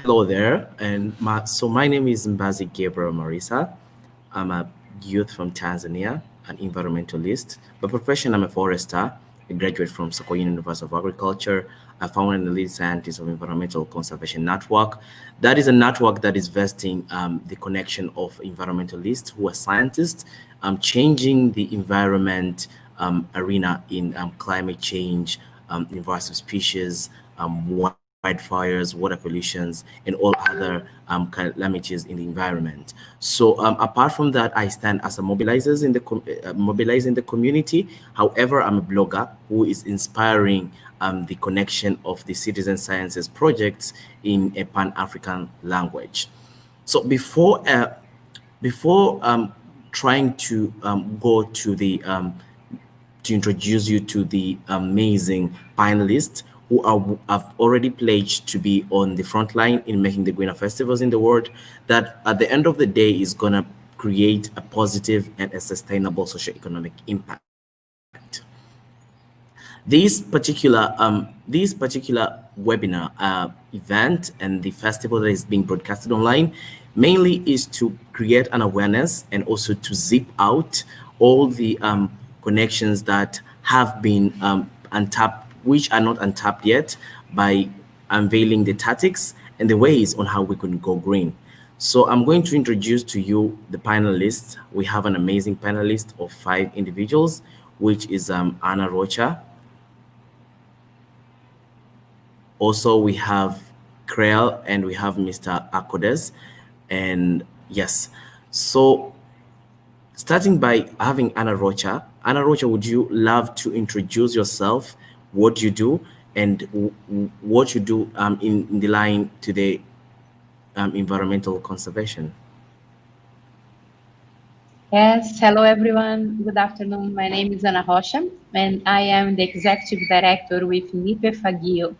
Hello there, and my name is Mbazi Gabriel Marisa. I'm a youth from Tanzania, an environmentalist. By profession, I'm a forester, a graduate from Sokoine University of Agriculture. I founder and the lead scientist of Environmental Conservation Network. That is a network that is vesting the connection of environmentalists who are scientists, changing the environment arena in climate change, invasive species, wildfires, water pollutions, and all other calamities in the environment. So apart from that, I stand as a mobilizing the community. However, I'm a blogger who is inspiring the connection of the citizen sciences projects in a Pan-African language. So before trying to go to introduce you to the amazing panelists who have already pledged to be on the front line in making the greener festivals in the world, that at the end of the day is going to create a positive and a sustainable socioeconomic impact. This particular webinar event and the festival that is being broadcasted online mainly is to create an awareness and also to zip out all the connections that have been untapped, which are not untapped yet, by unveiling the tactics and the ways on how we can go green. So I'm going to introduce to you the panelists. We have an amazing panelist of 5 individuals, which is Anna Rocha. Also, we have Krell and we have Mr. Akodes. And yes, so starting by having Anna Rocha. Anna Rocha, would you love to introduce yourself, what you do, and what you do in the line to the environmental conservation? Yes, hello everyone. Good afternoon. My name is Ana Rocha, and I am the executive director with Nipe Fagio.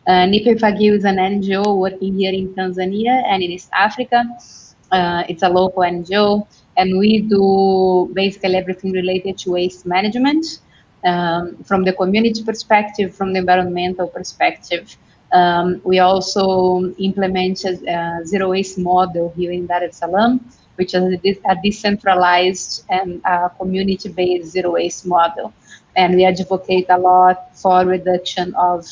Nipe Fagio is an NGO working here in Tanzania and in East Africa. It's a local NGO, and we do basically everything related to waste management from the community perspective, from the environmental perspective. We also implemented a zero waste model here in Dar es Salaam, which is a decentralized and community-based zero waste model. And we advocate a lot for reduction of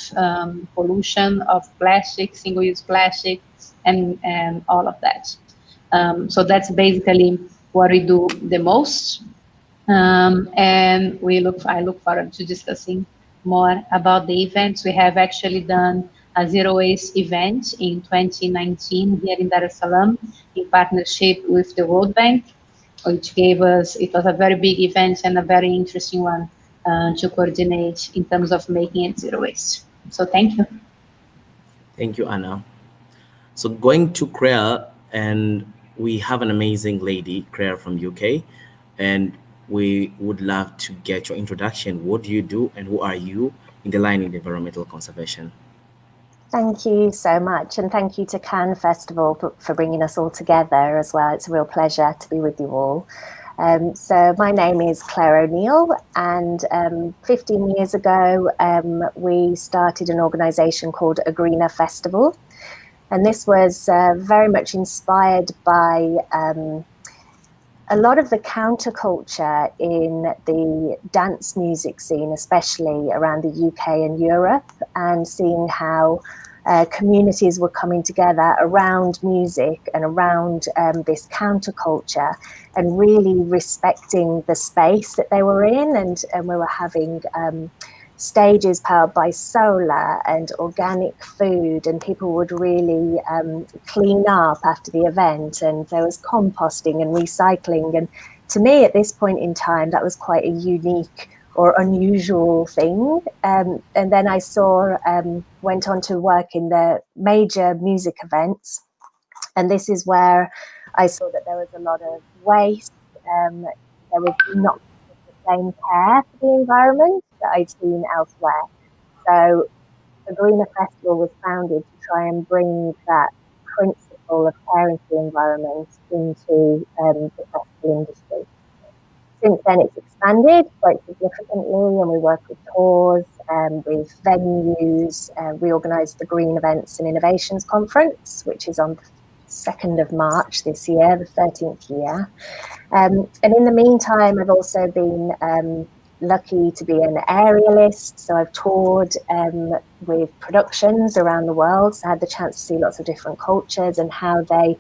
pollution, of plastic, single-use plastic, and all of that. So that's basically what we do the most. And I look forward to discussing more about the events. We have actually done a zero waste event in 2019 here in Dar es Salaam in partnership with the World Bank, which it was a very big event and a very interesting one to coordinate in terms of making it zero waste. So thank you. Thank you, Anna. So going to Claire, and we have an amazing lady, Claire from UK, and we would love to get your introduction. What do you do and who are you in the line in environmental conservation? Thank you so much, and thank you to KAN Festival for bringing us all together as well. It's a real pleasure to be with you all. So my name is Claire O'Neill, and 15 years ago we started an organisation called A Greener Festival, and this was very much inspired by a lot of the counterculture in the dance music scene, especially around the UK and Europe, and seeing how communities were coming together around music and around this counterculture and really respecting the space that they were in. And we were having stages powered by solar and organic food, and people would really clean up after the event, and there was composting and recycling. And to me at this point in time, that was quite a unique or unusual thing. And then I went on to work in the major music events, and this is where I saw that there was a lot of waste. There was not the same care for the environment that I'd seen elsewhere. So the Greener Festival was founded to try and bring that principle of caring for the environment into the festival industry. Since then, it's expanded quite significantly, and we work with tours, with venues. We organise the Green Events and Innovations Conference, which is on the 2nd of March this year, the 13th year. And in the meantime, I've also been lucky to be an aerialist, so I've toured with productions around the world, so I had the chance to see lots of different cultures and how they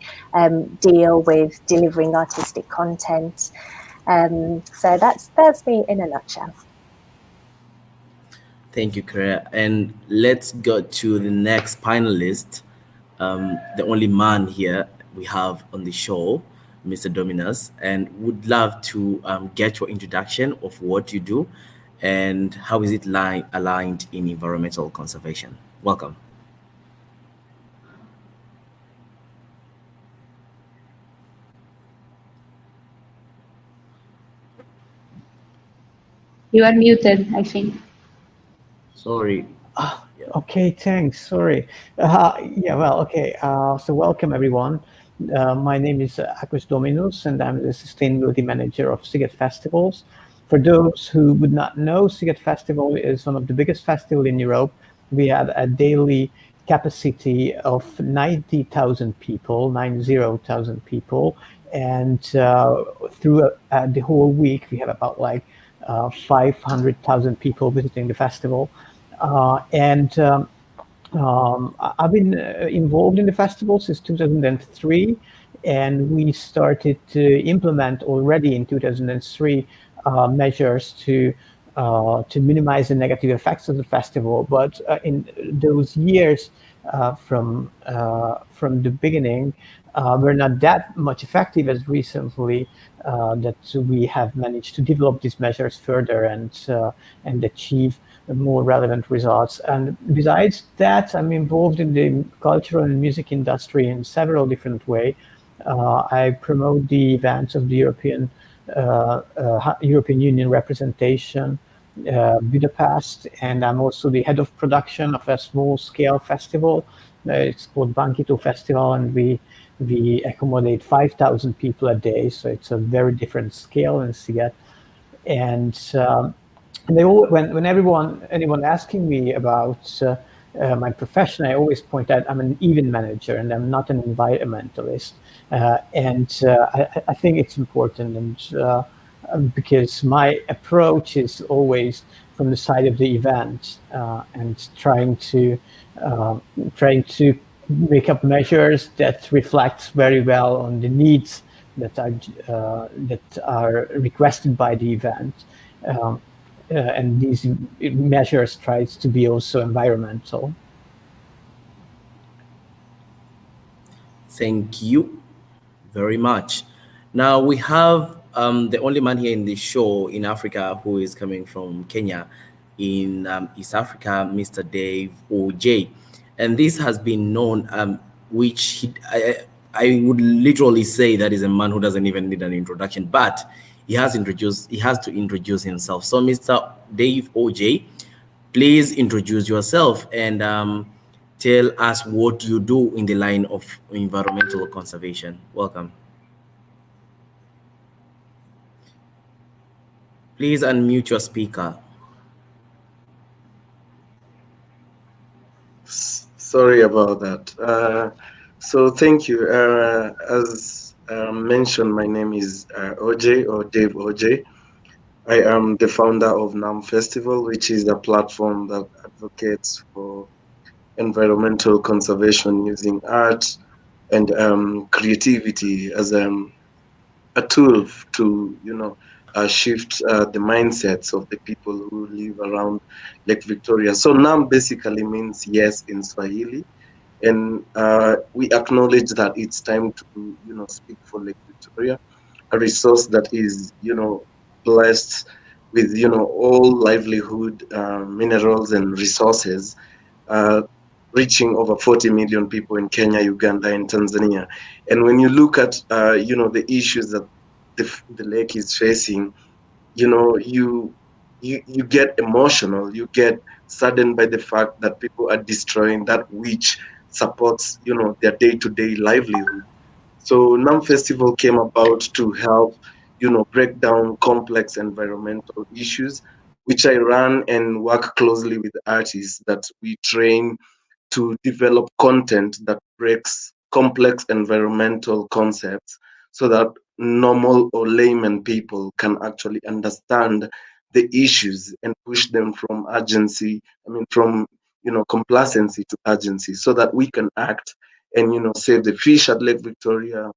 deal with delivering artistic content. So that's me in a nutshell. Thank you, Claire. And let's go to the next panelist, the only man here we have on the show, Mr. Dominus, and would love to get your introduction of what you do and how is it aligned in environmental conservation. Welcome. You are muted, I think. Sorry. Okay, thanks. Sorry. Yeah, well, okay. So welcome, everyone. My name is Agus Dominus, and I'm the Sustainability Manager of Sziget Festivals. For those who would not know, Sziget Festival is one of the biggest festivals in Europe. We have a daily capacity of 90,000 people, 90,000 people. And through the whole week, we have about like 500,000 people visiting the festival. I've been involved in the festival since 2003, and we started to implement already in 2003 measures to minimize the negative effects of the festival. But in those years from the beginning, were not that much effective as recently that we have managed to develop these measures further and achieve more relevant results. And besides that, I'm involved in the cultural and music industry in several different ways. I promote the events of the European Union representation, Budapest, and I'm also the head of production of a small-scale festival. It's called Bankito Festival, and we accommodate 5,000 people a day, so it's a very different scale in Sziget. And when anyone asking me about my profession, I always point out I'm an event manager and I'm not an environmentalist. I think it's important, and because my approach is always from the side of the event and trying to make up measures that reflect very well on the needs that are requested by the event. And these measures tries to be also environmental. Thank you very much. Now we have the only man here in the show in Africa who is coming from Kenya in East Africa, Mr. Dave Ojay. And this has been known, which I would literally say that is a man who doesn't even need an introduction, but he has to introduce himself. So Mr. Dave Ojay, please introduce yourself and tell us what you do in the line of environmental conservation. Welcome. Please unmute your speaker. Sorry about that. So thank you. As mentioned, my name is Ojay, or Dave Ojay. I am the founder of Naam Festival, which is a platform that advocates for environmental conservation using art and creativity as a tool to, shift the mindsets of the people who live around Lake Victoria. So Naam basically means yes in Swahili. And we acknowledge that it's time to, speak for Lake Victoria, a resource that is, blessed with, all livelihood, minerals and resources, reaching over 40 million people in Kenya, Uganda, and Tanzania. And when you look at, the issues that the lake is facing, you get emotional, you get saddened by the fact that people are destroying that which supports, their day-to-day livelihood. So Naam Festival came about to help, break down complex environmental issues, which I run and work closely with artists that we train to develop content that breaks complex environmental concepts so that normal or layman people can actually understand the issues and push them from urgency, from complacency to urgency, so that we can act and save the fish at Lake Victoria,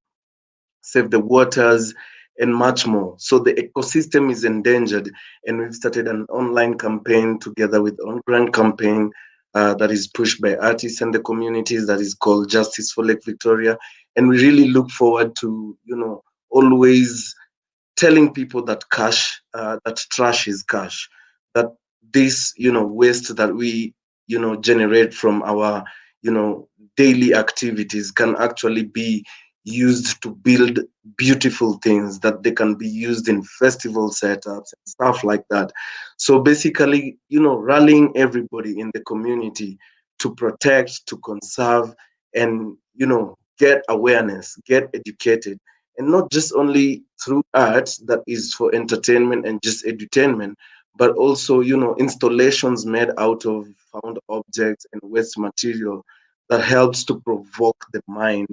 save the waters, and much more. So the ecosystem is endangered, and we've started an online campaign together with on-ground campaign that is pushed by artists and the communities that is called Justice for Lake Victoria. And we really look forward to, always telling people that that trash is cash, that this, waste that we, generate from our, daily activities can actually be used to build beautiful things, that they can be used in festival setups and stuff like that. So basically, rallying everybody in the community to protect, to conserve, and, get awareness, get educated, and not just only through art that is for entertainment and just edutainment, but also, installations made out of found objects and waste material that helps to provoke the mind,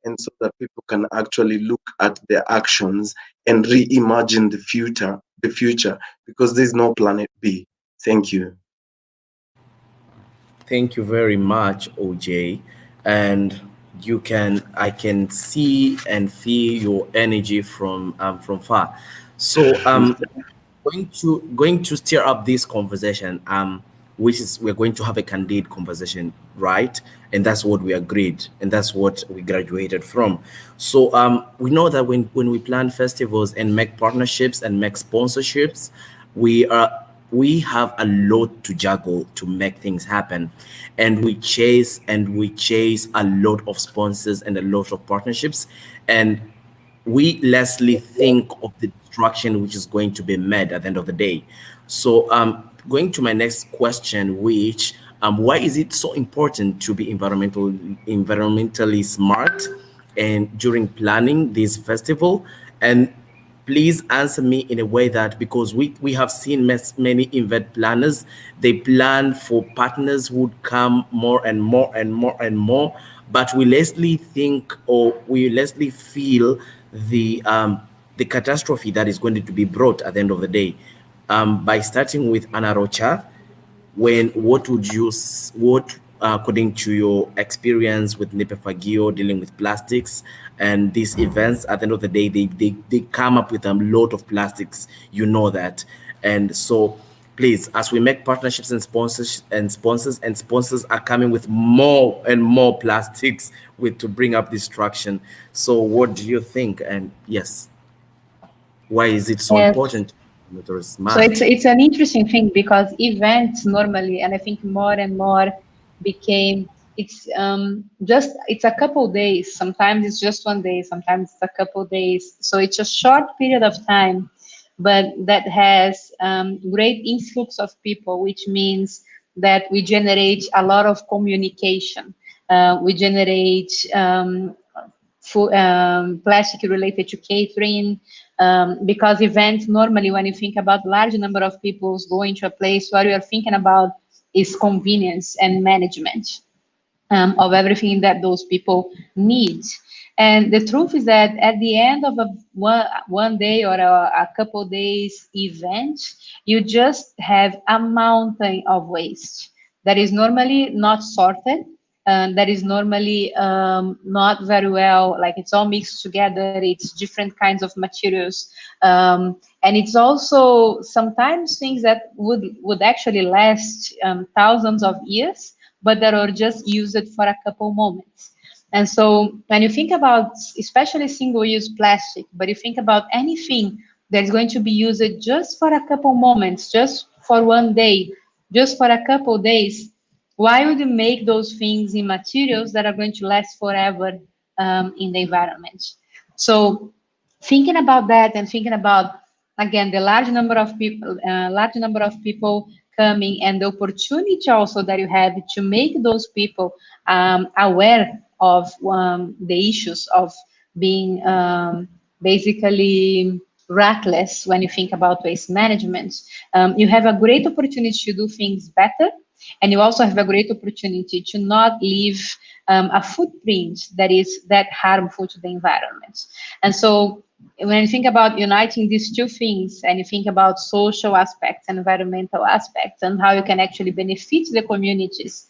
and so that people can actually look at their actions and reimagine the future, because there's no planet B. Thank you. Thank you very much, OJ. And I can see and feel your energy from far. So going to stir up this conversation, which is we're going to have a candid conversation, right? And that's what we agreed, and that's what we graduated from. So we know that when we plan festivals and make partnerships and make sponsorships, we have a lot to juggle to make things happen, and we chase a lot of sponsors and a lot of partnerships, and we lessly think of the destruction which is going to be made at the end of the day. So, going to my next question, which why is it so important to be environmentally smart and during planning this festival? And please answer me in a way that, because we have seen many event planners, they plan for partners who would come more and more and more and more, but we lessly think, or we lessly feel the catastrophe that is going to be brought at the end of the day. By starting with Rocha, what according to your experience with Nipe Fagio dealing with plastics and these events, at the end of the day, they come up with a lot of plastics, that. And so please, as we make partnerships and sponsors are coming with more and more plastics with to bring up destruction. So what do you think? And yes, why is it so Yes. important to be So smart? it's an interesting thing, because events normally, and I think more and more became, it's a couple days. Sometimes it's just one day, sometimes it's a couple days. So it's a short period of time, but that has great influx of people, which means that we generate a lot of communication. We generate plastic related to catering, because events normally, when you think about large number of people going to a place, what you are thinking about is convenience and management of everything that those people need. And the truth is that at the end of one day or a couple days event, you just have a mountain of waste that is normally not sorted, that is normally not very well, like it's all mixed together, it's different kinds of materials. And it's also sometimes things that would actually last thousands of years, but that are just used for a couple moments. And so when you think about especially single-use plastic, but you think about anything that's going to be used just for a couple moments, just for one day, just for a couple days, why would you make those things in materials that are going to last forever in the environment? So thinking about that, and thinking about, again, the large number of people coming, and the opportunity also that you have to make those people aware of the issues of being basically reckless when you think about waste management, you have a great opportunity to do things better, and you also have a great opportunity to not leave a footprint that is that harmful to the environment. And so when you think about uniting these two things, and you think about social aspects and environmental aspects and how you can actually benefit the communities,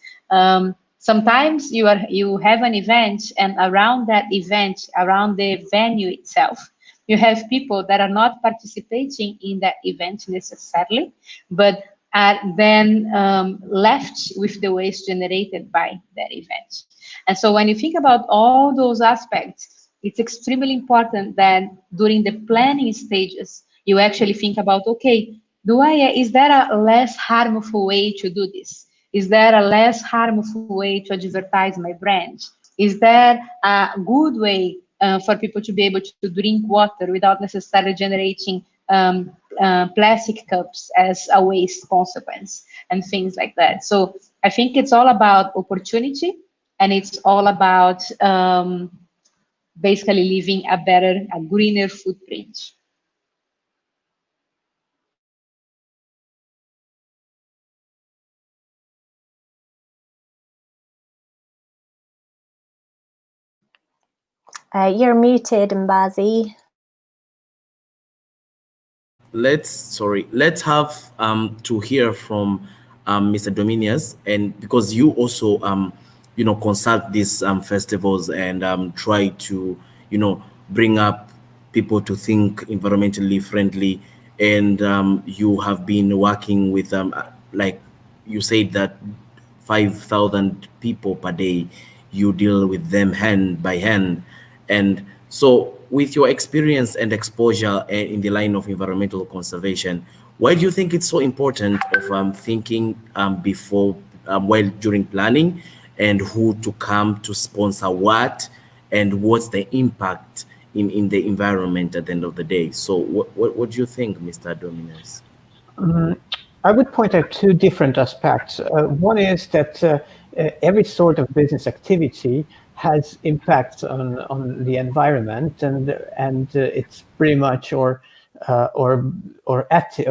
sometimes you have an event, and around that event, around the venue itself, you have people that are not participating in that event necessarily, but are then left with the waste generated by that event. And so when you think about all those aspects, it's extremely important that during the planning stages, you actually think about, okay, is there a less harmful way to do this? Is there a less harmful way to advertise my brand? Is there a good way for people to be able to drink water without necessarily generating plastic cups as a waste consequence and things like that? So I think it's all about opportunity, and it's all about basically leaving a greener footprint. You're muted, Mbazi. Let's have to hear from Mr. Dominicus, and because you also consult these festivals and try to bring up people to think environmentally friendly, and you have been working with like you said that 5,000 people per day, you deal with them hand by hand. And so with your experience and exposure in the line of environmental conservation, why do you think it's so important of thinking before, while during planning, and who to come to sponsor what, and what's the impact in the environment at the end of the day? So what do you think, Mr. Dominicus? I would point out two different aspects. One is that every sort of business activity has impacts on the environment, and it's pretty much or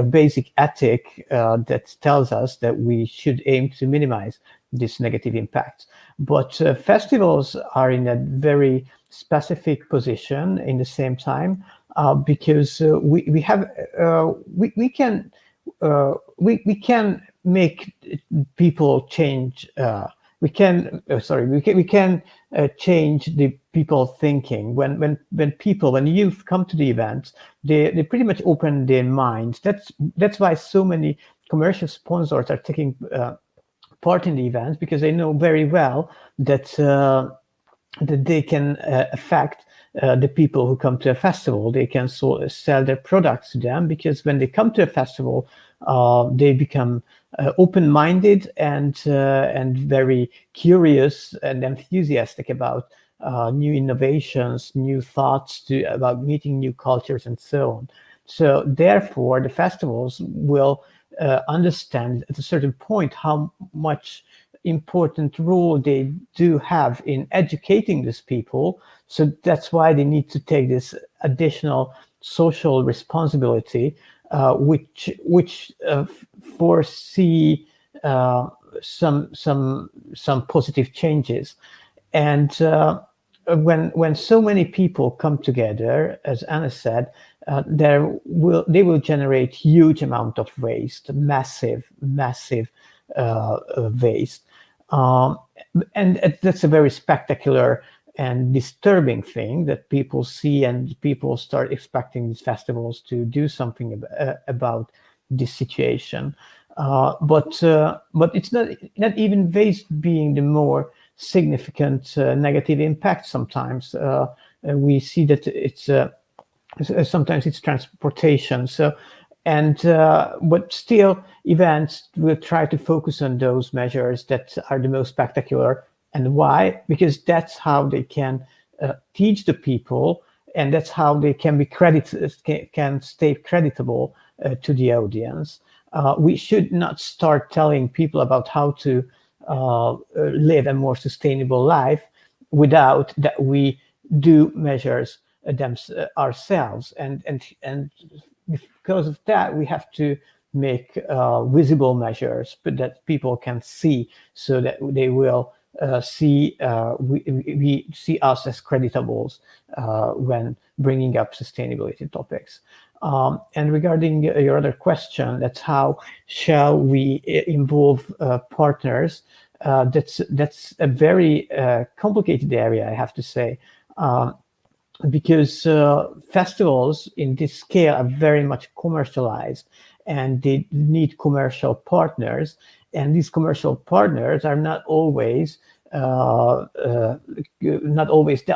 basic ethic that tells us that we should aim to minimize this negative impact. But festivals are in a very specific position in the same time because we can make people change. We can change the people thinking. When youth come to the events, they pretty much open their minds. That's why so many commercial sponsors are taking part in the events, because they know very well that they can affect the people who come to a festival. They can sell their products to them, because when they come to a festival, they become open-minded and very curious and enthusiastic about new innovations, new thoughts, about meeting new cultures, and so on. So therefore, the festivals will understand at a certain point how much important role they do have in educating these people. So that's why they need to take this additional social responsibility, which foresee some positive changes. And when so many people come together, as Anna said, they will generate huge amount of waste, massive waste, and that's a very spectacular and disturbing thing that people see, and people start expecting these festivals to do something about this situation. But it's not even waste being the more significant negative impact. Sometimes we see that it's sometimes it's transportation. So, and but still, events will try to focus on those measures that are the most spectacular. And why? Because that's how they can teach the people, and that's how they can be can stay creditable to the audience. We should not start telling people about how to live a more sustainable life without that we do measures ourselves, and because of that, we have to make visible measures, but that people can see, so that they will see we see us as creditables when bringing up sustainability topics. And regarding your other question, that's how shall we involve partners? That's a very complicated area, I have to say, because festivals in this scale are very much commercialized, and they need commercial partners, and these commercial partners are not always that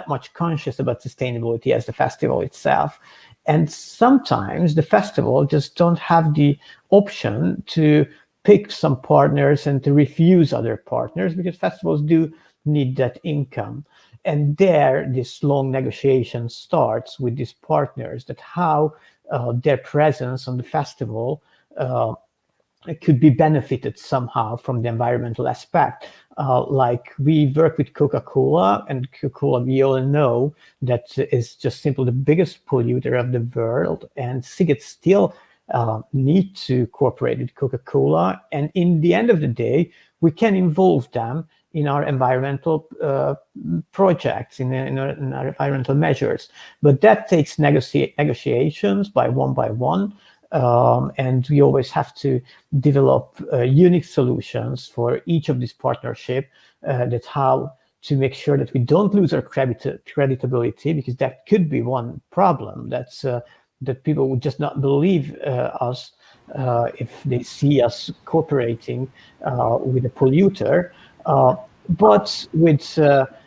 much conscious about sustainability as the festival itself. And sometimes the festival just don't have the option to pick some partners and to refuse other partners, because festivals do need that income. And there, this long negotiation starts with these partners, that how their presence on the festival could be benefited somehow from the environmental aspect. Like we work with Coca-Cola, and Coca-Cola, we all know that is just simply the biggest polluter of the world, and Sziget still need to cooperate with Coca-Cola. And in the end of the day, we can involve them in our environmental projects, in our environmental measures. But that takes negotiations by one, and we always have to develop unique solutions for each of these partnership. That's how to make sure that we don't lose our creditability, because that could be one problem. That's that people would just not believe us if they see us cooperating with a polluter. But with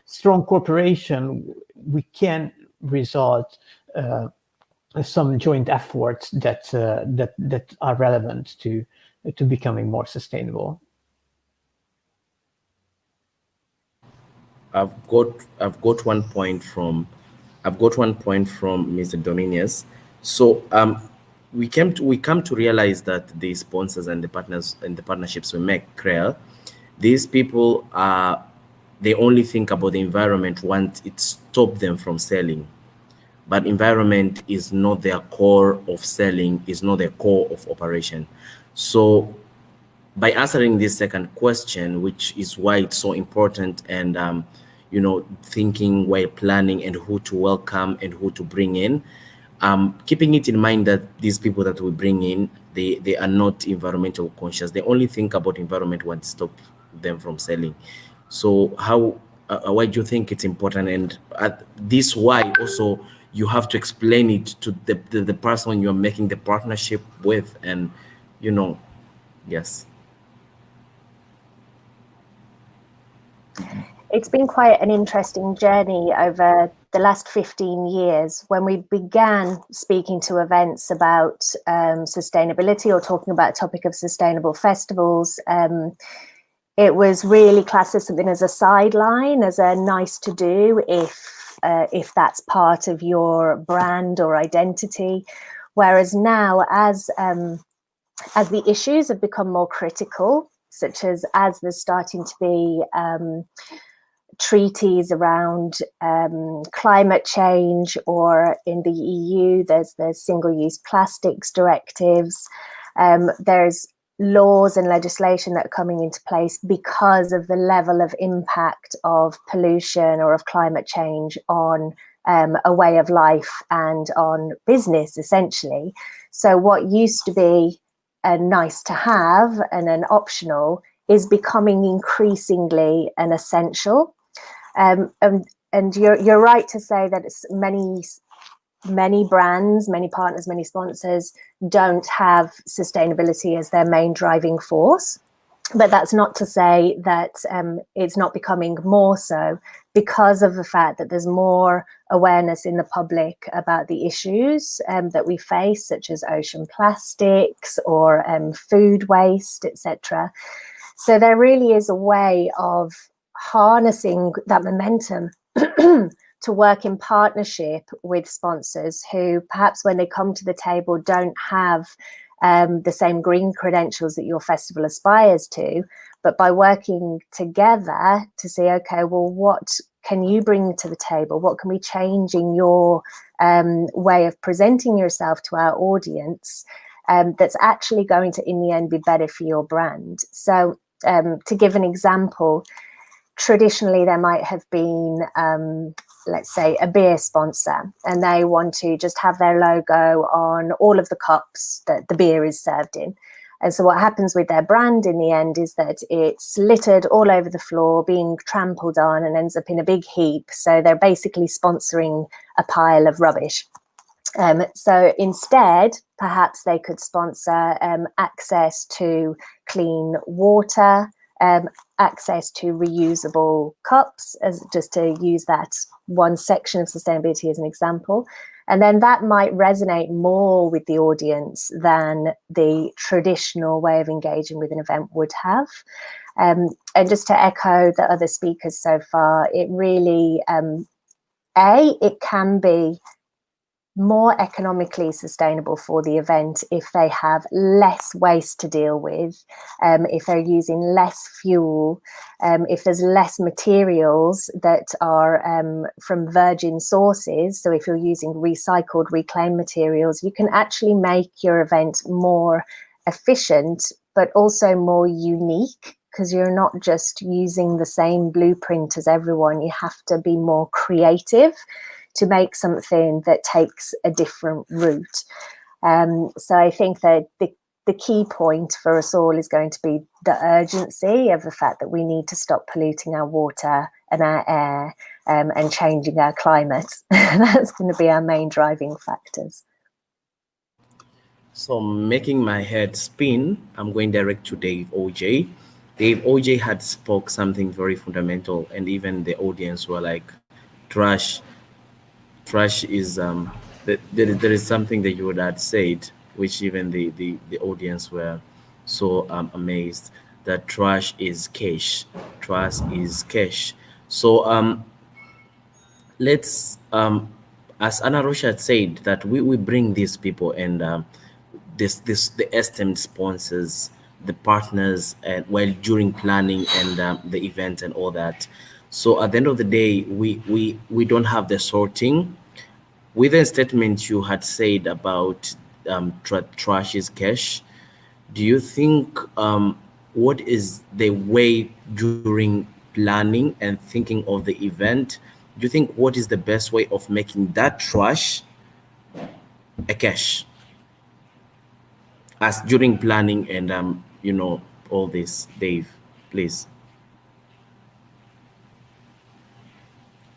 strong cooperation, we can result some joint efforts that are relevant to becoming more sustainable. I've got one point from Mr. Dominicus. So we come to realize that the sponsors and the partners and the partnerships we make, CREA, these people they only think about the environment once it stops them from selling. But environment is not their core of selling, is not their core of operation. So by answering this second question, which is why it's so important, and thinking while planning and who to welcome and who to bring in, keeping it in mind that these people that we bring in, they are not environmental conscious. They only think about environment when it stops them from selling. So why do you think it's important? And this why also you have to explain it to the person you're making the partnership with, and yes. It's been quite an interesting journey over the last 15 years. When we began speaking to events about sustainability, or talking about the topic of sustainable festivals, it was really classed as something as a sideline, as a nice to do if that's part of your brand or identity. Whereas now, as the issues have become more critical, such as there's starting to be treaties around climate change, or in the EU, there's the single-use plastics directives. There's laws and legislation that are coming into place because of the level of impact of pollution or of climate change on a way of life and on business, essentially. So what used to be a nice to have and an optional is becoming increasingly an essential. And you're right to say that it's many brands, many partners, many sponsors don't have sustainability as their main driving force. But that's not to say that it's not becoming more so, because of the fact that there's more awareness in the public about the issues that we face, such as ocean plastics or food waste, etc. So there really is a way of harnessing that momentum to work in partnership with sponsors who perhaps when they come to the table don't have the same green credentials that your festival aspires to, but by working together to say, okay, well, what can you bring to the table? What can we change in your way of presenting yourself to our audience that's actually going to, in the end, be better for your brand? So to give an example, traditionally there might have been, let's say, a beer sponsor, and they want to just have their logo on all of the cups that the beer is served in. And so what happens with their brand in the end is that it's littered all over the floor, being trampled on, and ends up in a big heap. So they're basically sponsoring a pile of rubbish. So instead, perhaps they could sponsor access to clean water, access to reusable cups, as just to use that one section of sustainability as an example. And then that might resonate more with the audience than the traditional way of engaging with an event would have. And just to echo the other speakers so far, it really, it can be more economically sustainable for the event if they have less waste to deal with, if they're using less fuel, if there's less materials that are from virgin sources. So if you're using recycled, reclaimed materials, you can actually make your event more efficient, but also more unique, because you're not just using the same blueprint as everyone. You have to be more creative to make something that takes a different route. So I think that the key point for us all is going to be the urgency of the fact that we need to stop polluting our water and our air, and changing our climate. That's going to be our main driving factors. So making my head spin, I'm going direct to Dave Ojay. Dave Ojay had spoke something very fundamental, and even the audience were like, trash is there is something that you would have said, which even the audience were so amazed, that trash is cash. So let's as Anna Rocha had said, that we bring these people, and this the esteemed sponsors, the partners, and while during planning and the event and all that. So at the end of the day, we don't have the sorting. With a statement you had said about trash is cash, do you think what is the way during planning and thinking of the event? Do you think what is the best way of making that trash a cash, as during planning and all this? Dave, please.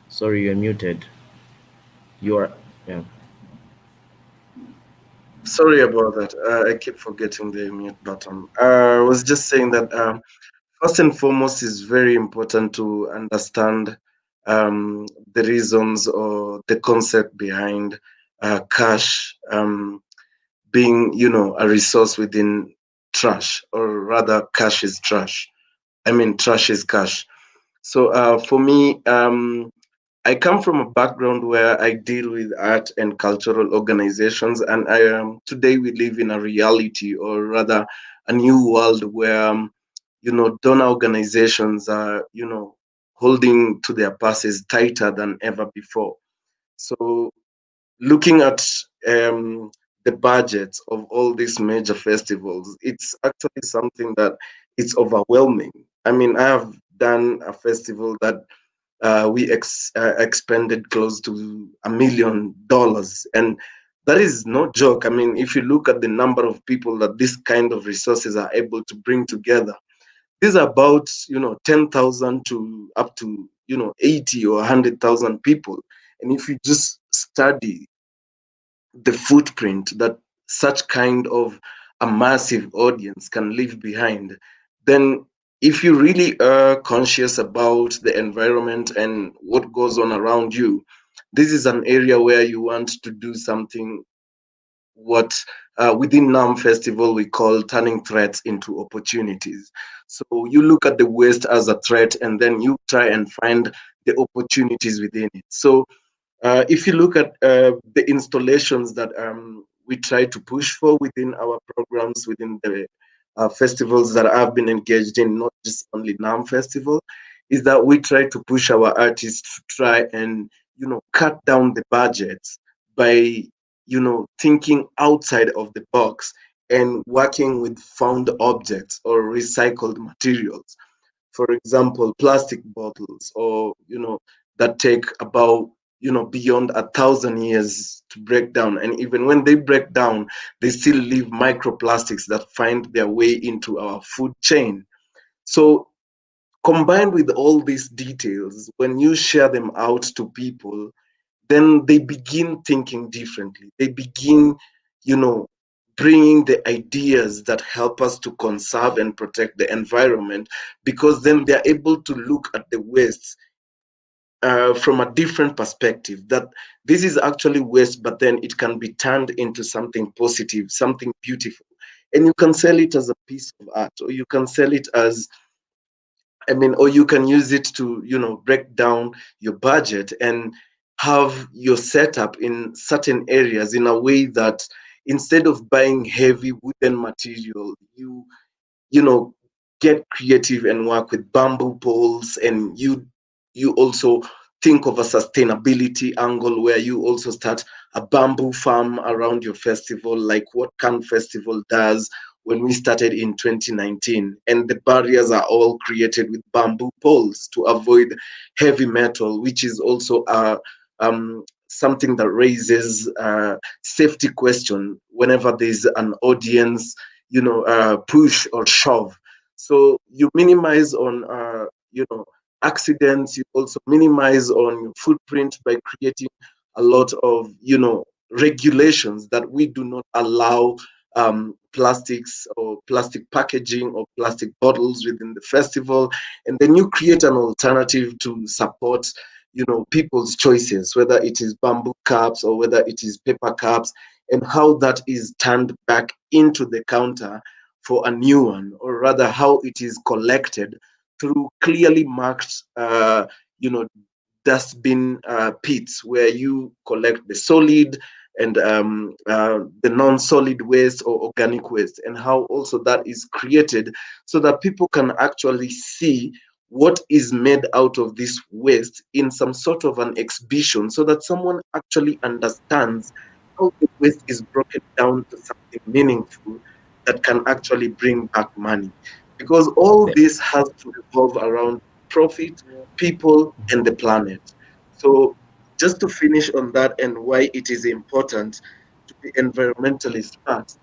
Sorry, you're muted. You're yeah. Sorry about that. I keep forgetting the mute button. I was just saying that first and foremost, it's very important to understand the reasons or the concept behind cash being, a resource within trash, or rather, cash is trash. I mean, trash is cash. So for me, I come from a background where I deal with art and cultural organizations, and today we live in a reality, or rather, a new world where donor organizations are holding to their purses tighter than ever before. So looking at the budgets of all these major festivals, it's actually something that it's overwhelming. I mean, I have done a festival that we expended close to $1 million, and that is no joke. I mean, if you look at the number of people that this kind of resources are able to bring together, these are about 10,000 to up to 80 or 100,000 people. And if you just study the footprint that such kind of a massive audience can leave behind, then if you really are conscious about the environment and what goes on around you, this is an area where you want to do something what within Naam Festival we call turning threats into opportunities. So you look at the waste as a threat, and then you try and find the opportunities within it. So if you look at the installations that we try to push for within our programs, within the festivals that I've been engaged in, not just only Naam Festival, is that we try to push our artists to try and, cut down the budgets by, thinking outside of the box and working with found objects or recycled materials. For example, plastic bottles, or, that take about, beyond 1,000 years to break down. And even when they break down, they still leave microplastics that find their way into our food chain. So combined with all these details, when you share them out to people, then they begin thinking differently. They begin, bringing the ideas that help us to conserve and protect the environment, because then they're able to look at the waste from a different perspective, that this is actually waste, but then it can be turned into something positive, something beautiful. And you can sell it as a piece of art, or you can sell it as, or you can use it to, break down your budget and have your setup in certain areas in a way that instead of buying heavy wooden material, you know get creative and work with bamboo poles, and you also think of a sustainability angle where you also start a bamboo farm around your festival, like what KAN Festival does when we started in 2019. And the barriers are all created with bamboo poles to avoid heavy metal, which is also something that raises safety question whenever there's an audience, push or shove. So you minimize on, accidents. You also minimize on your footprint by creating a lot of, regulations that we do not allow plastics or plastic packaging or plastic bottles within the festival. And then you create an alternative to support, people's choices, whether it is bamboo cups or whether it is paper cups, and how that is turned back into the counter for a new one, or rather how it is collected through clearly marked, dustbin pits, where you collect the solid and the non-solid waste or organic waste, and how also that is created so that people can actually see what is made out of this waste in some sort of an exhibition, so that someone actually understands how the waste is broken down to something meaningful that can actually bring back money. Because all this has to revolve around profit, people, and the planet. So just to finish on that and why it is important to be environmentally smart,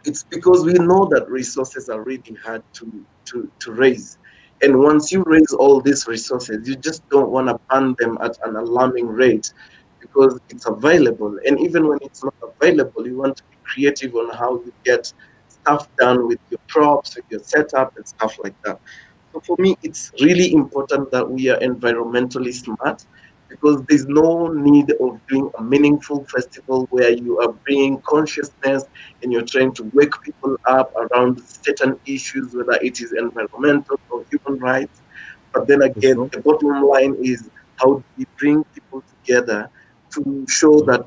it's because we know that resources are really hard to raise. And once you raise all these resources, you just don't want to burn them at an alarming rate because it's available. And even when it's not available, you want to be creative on how you get stuff done with your props, with your setup, and stuff like that. So for me, it's really important that we are environmentally smart, because there's no need of doing a meaningful festival where you are bringing consciousness and you're trying to wake people up around certain issues, whether it is environmental or human rights. But then again, the bottom line is, how do we bring people together to show that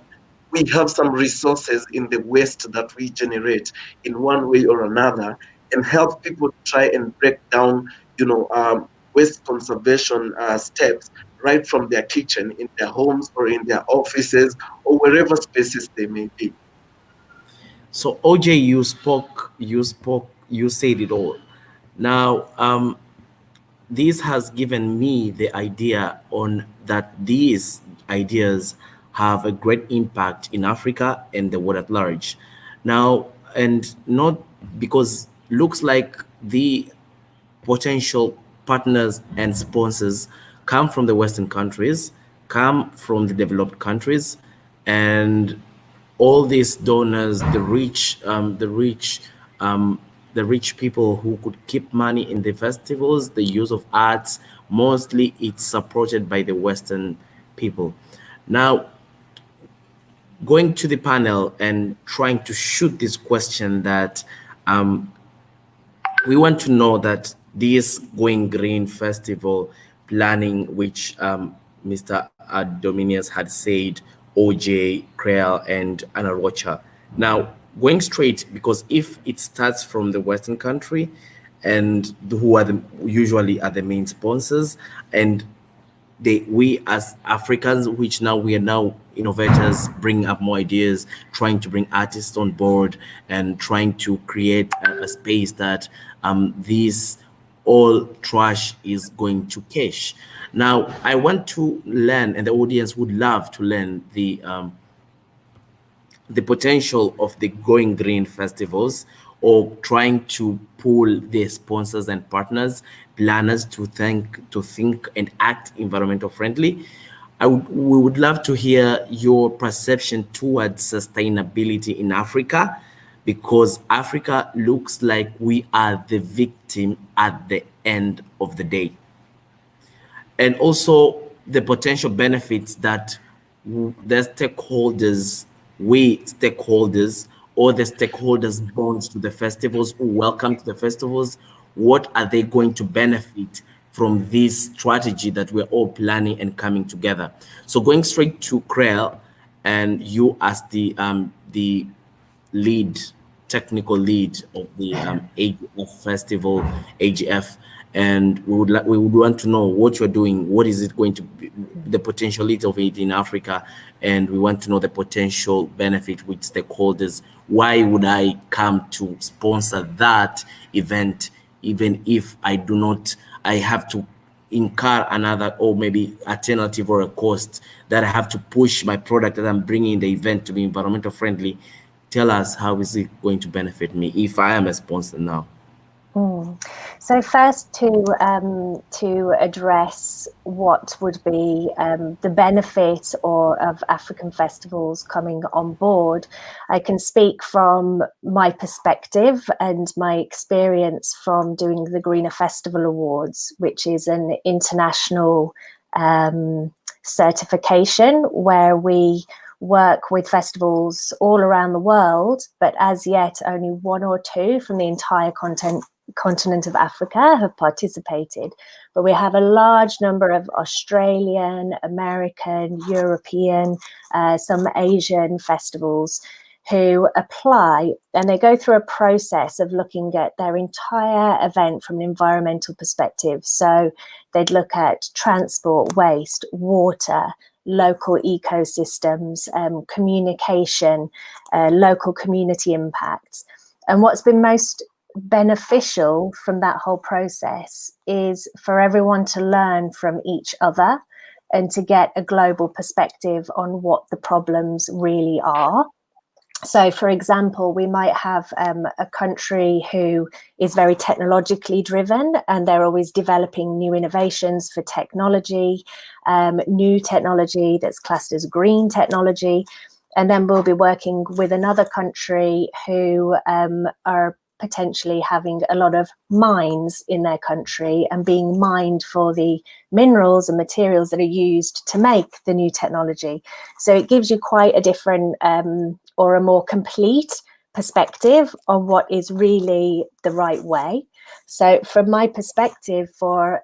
we have some resources in the waste that we generate in one way or another, and help people try and break down, waste conservation steps right from their kitchen, in their homes or in their offices or wherever spaces they may be. So OJ, you said it all. Now, this has given me the idea on that these ideas have a great impact in Africa and the world at large. Now, and not because looks like the potential partners and sponsors come from the Western countries, come from the developed countries, and all these donors, the rich people who could keep money in the festivals, the use of arts, mostly it's supported by the Western people. Now, going to the panel and trying to shoot this question that we want to know that this Going Green Festival planning, which Mr. Dominicus had said, Ojay, Creel, and Anna Rocha. Now, going straight, because if it starts from the Western country and who are usually are the main sponsors. And we as Africans, which now we are now innovators, bringing up more ideas, trying to bring artists on board, and trying to create a space that this all trash is going to cash. Now, I want to learn, and the audience would love to learn the potential of the Going Green festivals, or trying to pull the sponsors and partners, planners to think and act environmental friendly. We would love to hear your perception towards sustainability in Africa, because Africa looks like we are the victim at the end of the day. And also the potential benefits that the stakeholders, or the stakeholders bonds to the festivals, who welcome to the festivals, what are they going to benefit from this strategy that we're all planning and coming together? So going straight to Krell, and you as the technical lead of the AGF festival, AGF, and we would want to know what you're doing. What is it going to be, the potentiality of it in Africa, and we want to know the potential benefit with stakeholders. Why would I come to sponsor that event, even if I have to incur another, or maybe alternative or a cost that I have to push my product that I'm bringing in the event to be environmental friendly? Tell us, how is it going to benefit me if I am a sponsor now? So first, to address what would be the benefit of African festivals coming on board, I can speak from my perspective and my experience from doing the Greener Festival Awards, which is an international certification where we work with festivals all around the world, but as yet only one or two from the entire continent of Africa have participated. But we have a large number of Australian, American, European, some Asian festivals who apply, and they go through a process of looking at their entire event from an environmental perspective. So they'd look at transport, waste, water, local ecosystems, communication, local community impacts. And what's been most beneficial from that whole process is for everyone to learn from each other and to get a global perspective on what the problems really are. So, for example, we might have a country who is very technologically driven, and they're always developing new innovations for technology, new technology that's classed as green technology. And then we'll be working with another country who are potentially having a lot of mines in their country and being mined for the minerals and materials that are used to make the new technology. So it gives you quite a different or a more complete perspective on what is really the right way. So from my perspective, for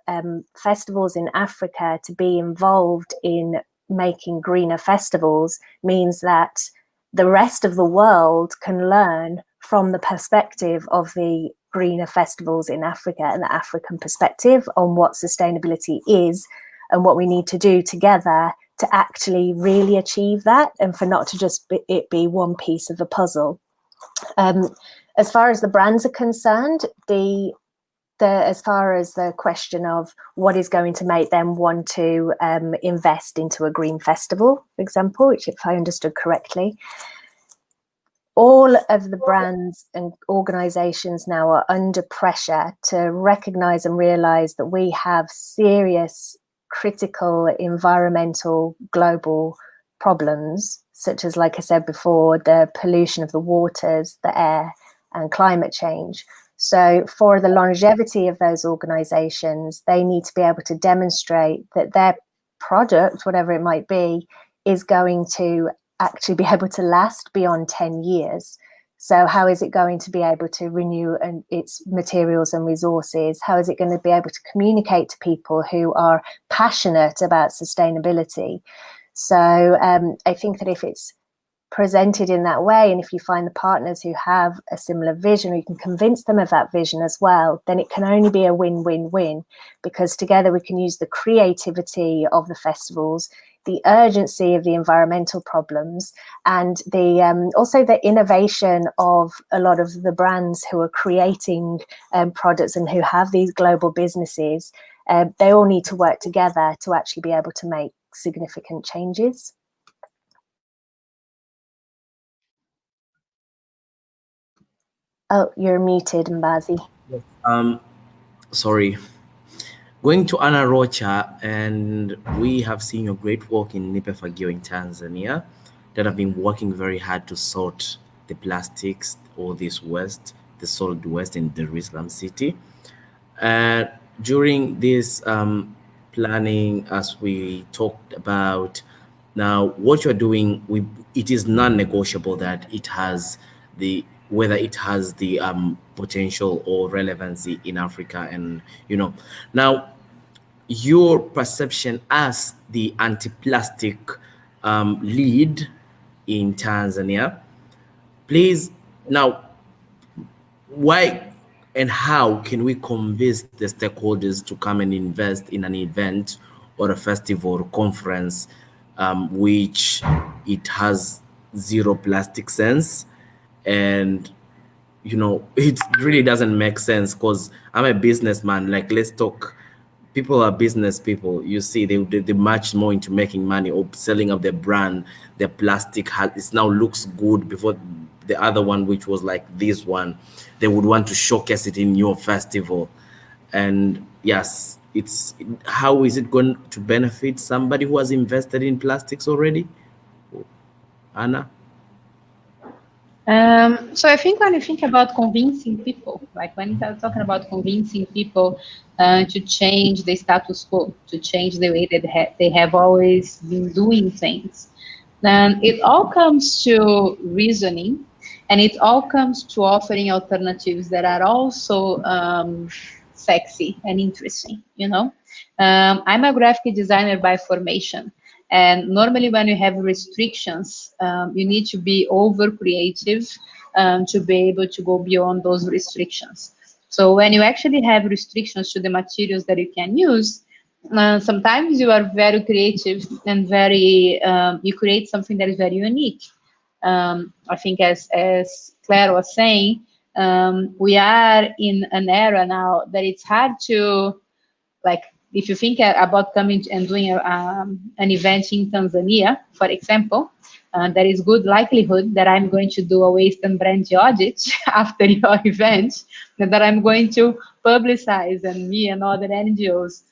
festivals in Africa to be involved in making greener festivals means that the rest of the world can learn from the perspective of the greener festivals in Africa and the African perspective on what sustainability is and what we need to do together to actually really achieve that, and for not to just it be one piece of a puzzle. As far as the brands are concerned, as far as the question of what is going to make them want to invest into a green festival, for example, which, if I understood correctly, all of the brands and organizations now are under pressure to recognize and realize that we have serious critical environmental global problems, such as, like I said before, the pollution of the waters, the air, and climate change. So for the longevity of those organizations, they need to be able to demonstrate that their product, whatever it might be, is going to actually be able to last beyond 10 years. So how is it going to be able to renew its materials and resources? How is it going to be able to communicate to people who are passionate about sustainability? So I think that if it's presented in that way, and if you find the partners who have a similar vision, or you can convince them of that vision as well, then it can only be a win-win-win, because together we can use the creativity of the festivals, the urgency of the environmental problems, and the also the innovation of a lot of the brands who are creating products and who have these global businesses. They all need to work together to actually be able to make significant changes. Oh, you're muted, Mbazi. Sorry. Going to Ana Rocha, and we have seen your great work in Nipe Fagio in Tanzania, that have been working very hard to sort the plastics or this waste, the solid waste in Dar es Salaam city. During this planning, as we talked about, now what you're doing, it is non-negotiable that it has the whether it has the potential or relevancy in Africa, and now your perception as the anti-plastic lead in Tanzania, please. Now, why and how can we convince the stakeholders to come and invest in an event or a festival or conference which it has zero plastic sense? And it really doesn't make sense, because I'm a businessman. Like, let's talk, people are business people. You see, they much more into making money or selling up their brand. Their plastic it now looks good before the other one, which was like this one. They would want to showcase it in your festival. And yes, how is it going to benefit somebody who has invested in plastics already? Anna? So I think when you think about convincing people, like when you're talking about convincing people to change the status quo, to change the way that they have always been doing things, then it all comes to reasoning, and it all comes to offering alternatives that are also sexy and interesting. I'm a graphic designer by formation. And normally when you have restrictions, you need to be over creative to be able to go beyond those restrictions. So when you actually have restrictions to the materials that you can use, sometimes you are very creative and you create something that is very unique. I think as Claire was saying, we are in an era now that it's hard to, like, if you think about coming and doing an event in Tanzania, for example, there is good likelihood that I'm going to do a waste and brand audit after your event, that I'm going to publicize, and me and other NGOs,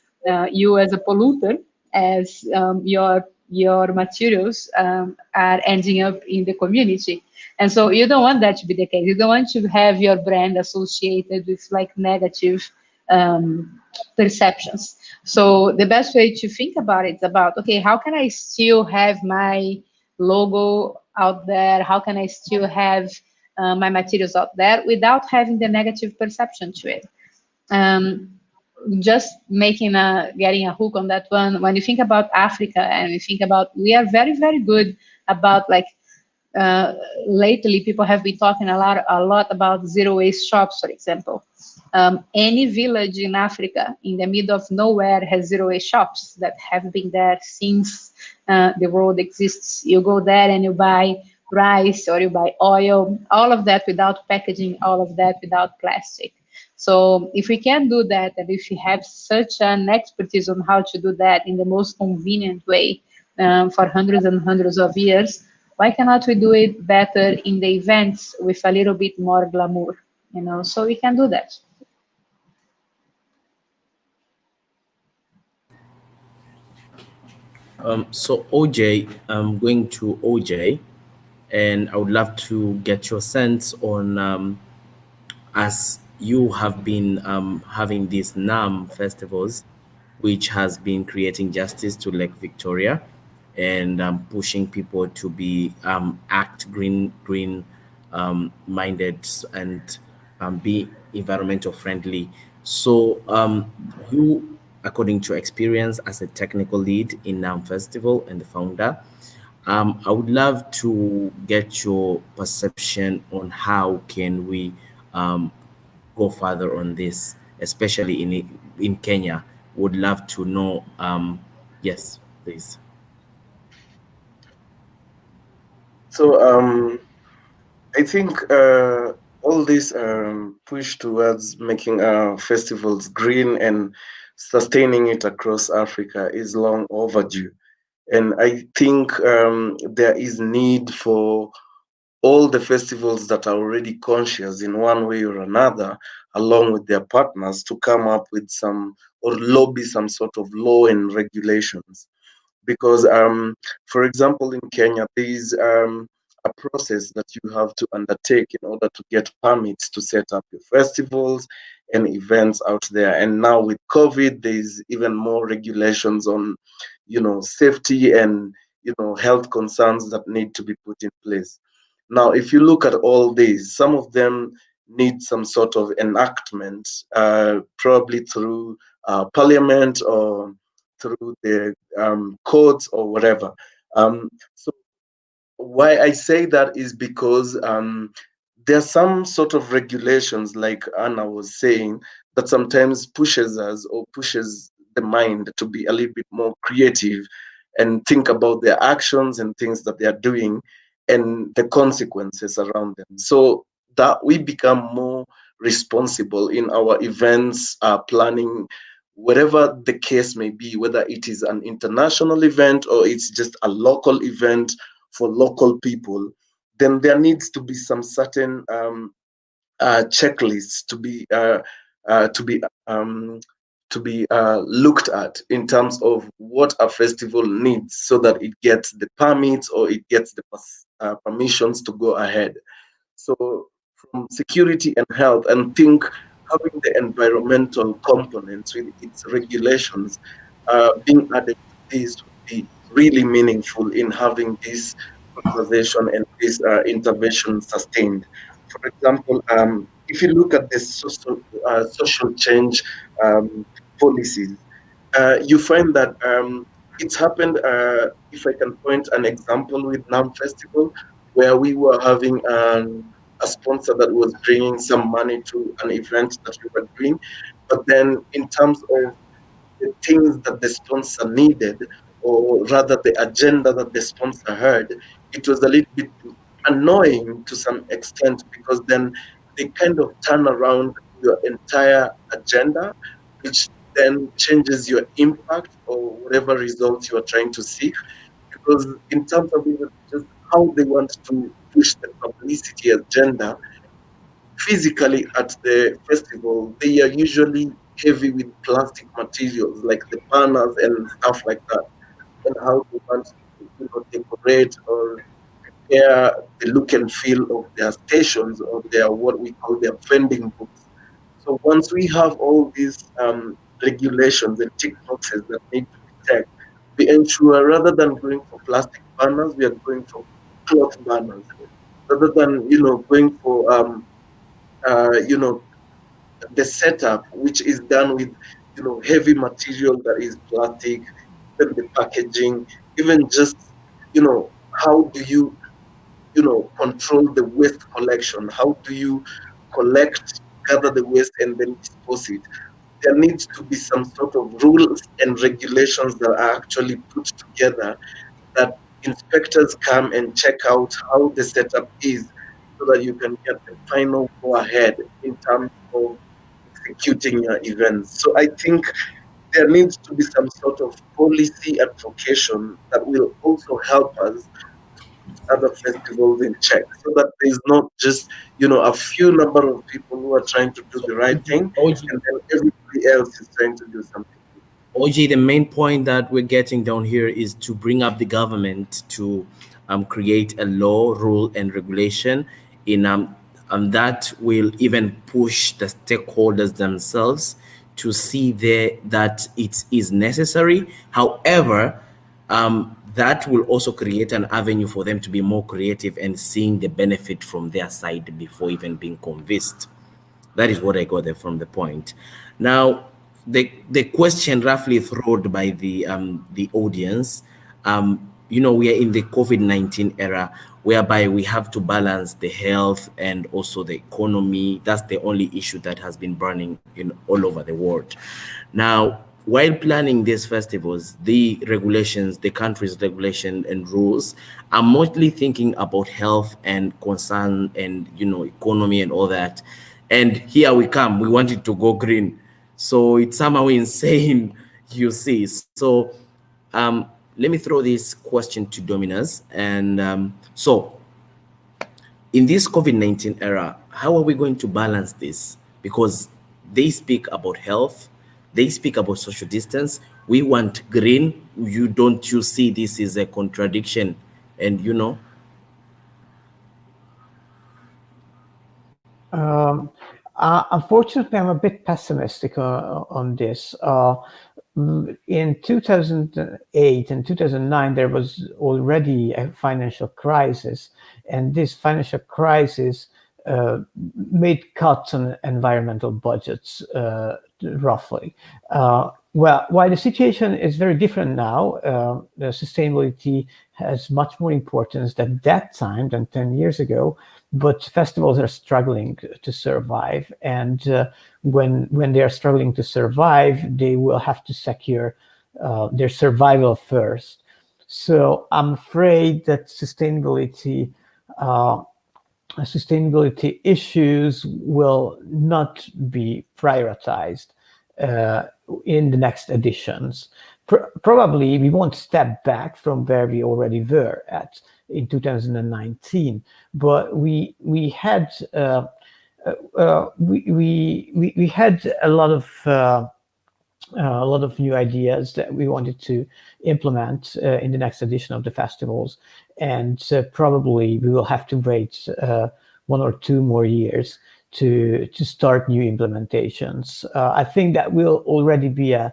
you as a polluter, as your materials are ending up in the community. And so you don't want that to be the case. You don't want to have your brand associated with like negative perceptions. So the best way to think about it is about, okay, how can I still have my logo out there? How can I still have my materials out there without having the negative perception to it? Just getting a hook on that one. When you think about Africa, and you think about, we are very, very good about, like, lately people have been talking a lot about zero waste shops, for example. Any village in Africa in the middle of nowhere has zero waste shops that have been there since the world exists. You go there and you buy rice or you buy oil, all of that without packaging, all of that without plastic. So if we can do that, and if we have such an expertise on how to do that in the most convenient way for hundreds and hundreds of years, why cannot we do it better in the events with a little bit more glamour? So we can do that. So Ojay, I'm going to Ojay, and I would love to get your sense on, as you have been having these Naam festivals, which has been creating justice to Lake Victoria, and pushing people to be act green minded, and be environmental friendly. So you, according to experience as a technical lead in Naam Festival and the founder, I would love to get your perception on how can we go further on this, especially in Kenya. Would love to know. Yes, please. So I think all this push towards making festivals green and sustaining it across Africa is long overdue. And I think there is need for all the festivals that are already conscious in one way or another, along with their partners, to come up with some or lobby some sort of law and regulations. Because, for example, in Kenya, there is a process that you have to undertake in order to get permits to set up your festivals and events out there. And now with COVID, there's even more regulations on, safety and health concerns that need to be put in place. Now, if you look at all these, some of them need some sort of enactment, probably through parliament or through the courts or whatever. So why I say that is because there's some sort of regulations, like Anna was saying, that sometimes pushes us or pushes the mind to be a little bit more creative and think about their actions and things that they are doing and the consequences around them. So that we become more responsible in our events planning, whatever the case may be, whether it is an international event or it's just a local event for local people, then there needs to be some certain checklists to be um, looked at in terms of what a festival needs, so that it gets the permits or it gets the permissions to go ahead. So from security and health, and think having the environmental components with its regulations being added to this would be really meaningful in having this conversation and this intervention sustained. For example, if you look at the social change um, policies, you find that it's happened. If I can point an example with Naam Festival, where we were having a sponsor that was bringing some money to an event that we were doing, but then in terms of the things that the sponsor needed, or rather the agenda that the sponsor had, it was a little bit annoying to some extent, because then they kind of turn around your entire agenda, which then changes your impact or whatever results you are trying to seek. Because in terms of even just how they want to push the publicity agenda, physically at the festival, they are usually heavy with plastic materials like the banners and stuff like that, and how they want to decorate or prepare the look and feel of their stations or their what we call their vending booths. So once we have all these regulations and tick boxes that need to be checked, we ensure rather than going for plastic banners, we are going for cloth banners. Rather than going for the setup, which is done with heavy material that is plastic, even the packaging, even just how do you control the waste collection? How do you collect, gather the waste and then dispose it? There needs to be some sort of rules and regulations that are actually put together, that inspectors come and check out how the setup is, so that you can get the final go ahead in terms of executing your events. So I think there needs to be some sort of policy advocation that will also help us other festivals in check, so that there's not just a few number of people who are trying to do So, the right thing, OG, and then everybody else is trying to do something. OG, the main point that we're getting down here is to bring up the government to create a law, rule, and regulation in that will even push the stakeholders themselves to see that it is necessary. However, that will also create an avenue for them to be more creative and seeing the benefit from their side before even being convinced. That is what I got there from the point. Now, the question roughly thrown by the audience, you know, we are in the COVID-19 era, whereby we have to balance the health and also the economy. That's the only issue that has been burning in all over the world. Now, while planning these festivals, the regulations, the country's regulation and rules are mostly thinking about health and concern and, you know, economy and all that. And here we come, we want it to go green. So it's somehow insane, you see. So let me throw this question to Dominus. And so in this COVID-19 era, how are we going to balance this? Because they speak about health, they speak about social distance. We want green. You see this is a contradiction? And you know, Unfortunately, I'm a bit pessimistic on this. In 2008 and 2009, there was already a financial crisis, and this financial crisis made cuts on environmental budgets, roughly. Well, while the situation is very different now, the sustainability has much more importance at that time than 10 years ago, but festivals are struggling to survive. And when they are struggling to survive, they will have to secure their survival first. So I'm afraid that sustainability issues will not be prioritized in the next editions. Probably we won't step back from where we already were at in 2019, but we had we had a lot of new ideas that we wanted to implement in the next edition of the festivals, and probably we will have to wait 1 or 2 more years to start new implementations. I think that will already be a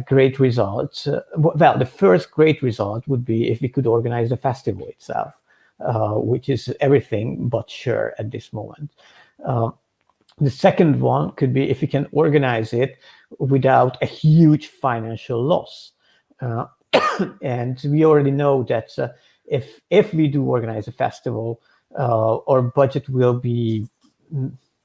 great result. Well, the first great result would be if we could organize the festival itself, which is everything but sure at this moment. The second one could be if we can organize it without a huge financial loss. And we already know that if we do organize a festival, our budget will be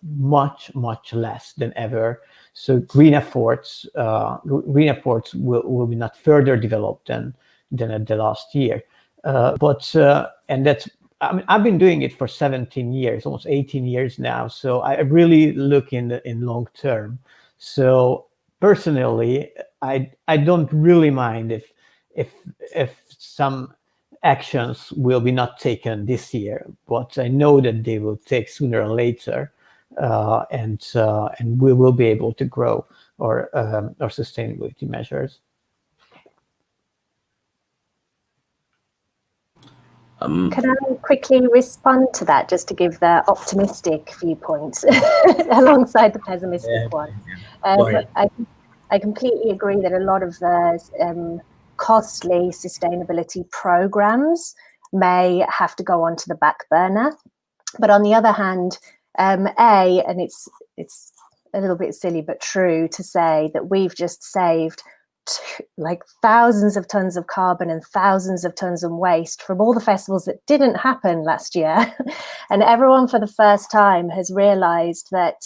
much less than ever. So green efforts will be not further developed than at the last year. And that's, I mean, I've been doing it for 17 years, almost 18 years now. So I really look in long term. So personally, I don't really mind if some actions will be not taken this year, but I know that they will take sooner or later, and we will be able to grow our sustainability measures. Can I quickly respond to that, just to give the optimistic viewpoint alongside the pessimistic one? I completely agree that a lot of the costly sustainability programs may have to go onto the back burner. But on the other hand, and it's a little bit silly but true to say that we've just saved like thousands of tons of carbon and thousands of tons of waste from all the festivals that didn't happen last year. And everyone for the first time has realized that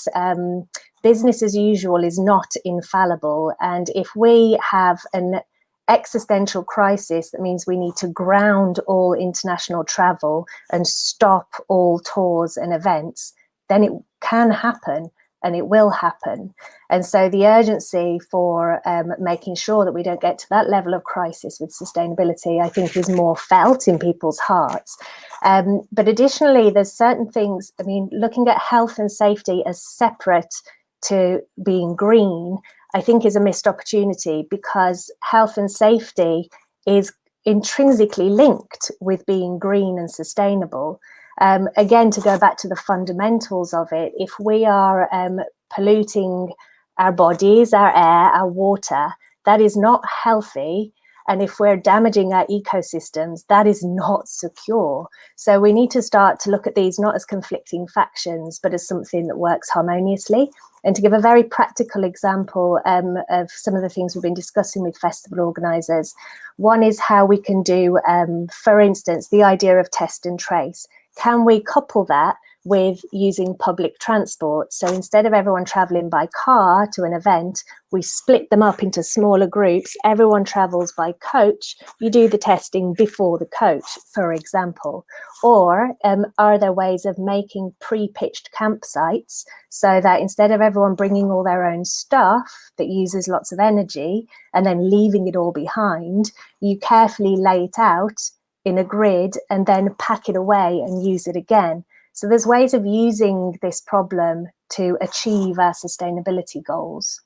business as usual is not infallible. And if we have an existential crisis, that means we need to ground all international travel and stop all tours and events, then it can happen. And it will happen. And so the urgency for making sure that we don't get to that level of crisis with sustainability, I think, is more felt in people's hearts. But additionally, there's certain things, I mean, looking at health and safety as separate to being green, I think is a missed opportunity, because health and safety is intrinsically linked with being green and sustainable. Again, to go back to the fundamentals of it, if we are polluting our bodies, our air, our water, that is not healthy. And if we're damaging our ecosystems, that is not secure. So we need to start to look at these not as conflicting factions, but as something that works harmoniously. And to give a very practical example of some of the things we've been discussing with festival organisers, One is how we can do, for instance, the idea of test and trace. Can we couple that with using public transport? So instead of everyone traveling by car to an event, we split them up into smaller groups. Everyone travels by coach. You do the testing before the coach, for example. Or are there ways of making pre-pitched campsites so that instead of everyone bringing all their own stuff that uses lots of energy and then leaving it all behind, you carefully lay it out in a grid and then pack it away and use it again. So there's ways of using this problem to achieve our sustainability goals.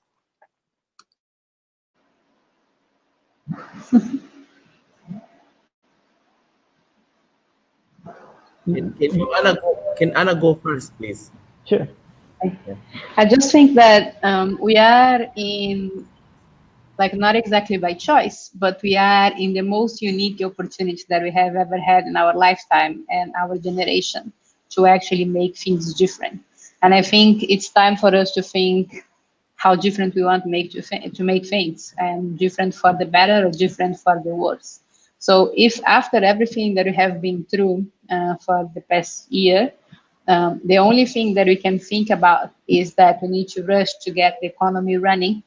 Can Anna go first, please? Sure. I just think that we are in, like, not exactly by choice, but we are in the most unique opportunity that we have ever had in our lifetime and our generation to actually make things different. And I think it's time for us to think how different we want to make things, and different for the better or different for the worse. So if after everything that we have been through for the past year, the only thing that we can think about is that we need to rush to get the economy running,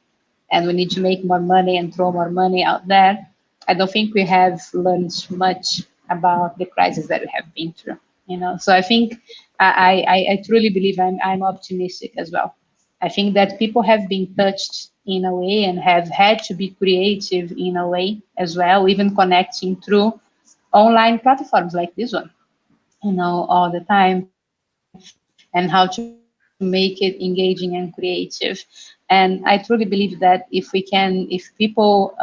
and we need to make more money and throw more money out there, I don't think we have learned much about the crisis that we have been through. So I think I truly believe I'm optimistic as well. I think that people have been touched in a way and have had to be creative in a way as well, even connecting through online platforms like this one, all the time, and how to make it engaging and creative. And I truly believe that if people,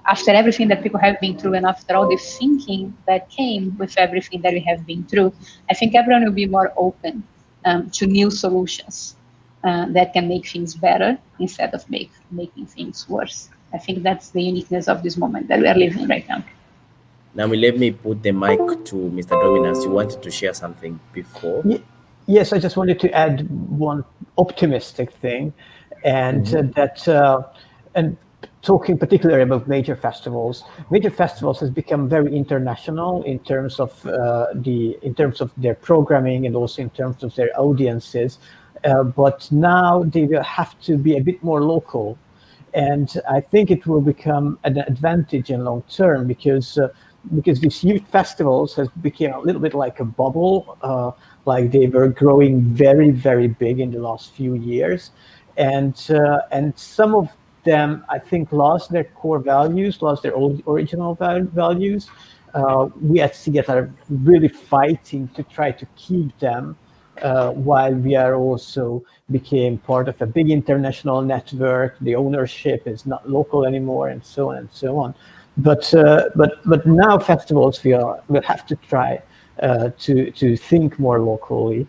after everything that people have been through and after all the thinking that came with everything that we have been through, I think everyone will be more open to new solutions that can make things better instead of making things worse. I think that's the uniqueness of this moment that we are living right now. Now, let me put the mic to Mr. Dominicus. You wanted to share something before? Yes, I just wanted to add one optimistic thing, and and talking particularly about major festivals has become very international in terms of their programming and also in terms of their audiences. But now they will have to be a bit more local, and I think it will become an advantage in long term because these youth festivals has become a little bit like a bubble, like they were growing very, very big in the last few years, and some of them, I think, lost their core values, lost their old original values. We at Sziget are really fighting to try to keep them, while we are also became part of a big international network. The ownership is not local anymore, and so on and so on. But now festivals will have to try to think more locally,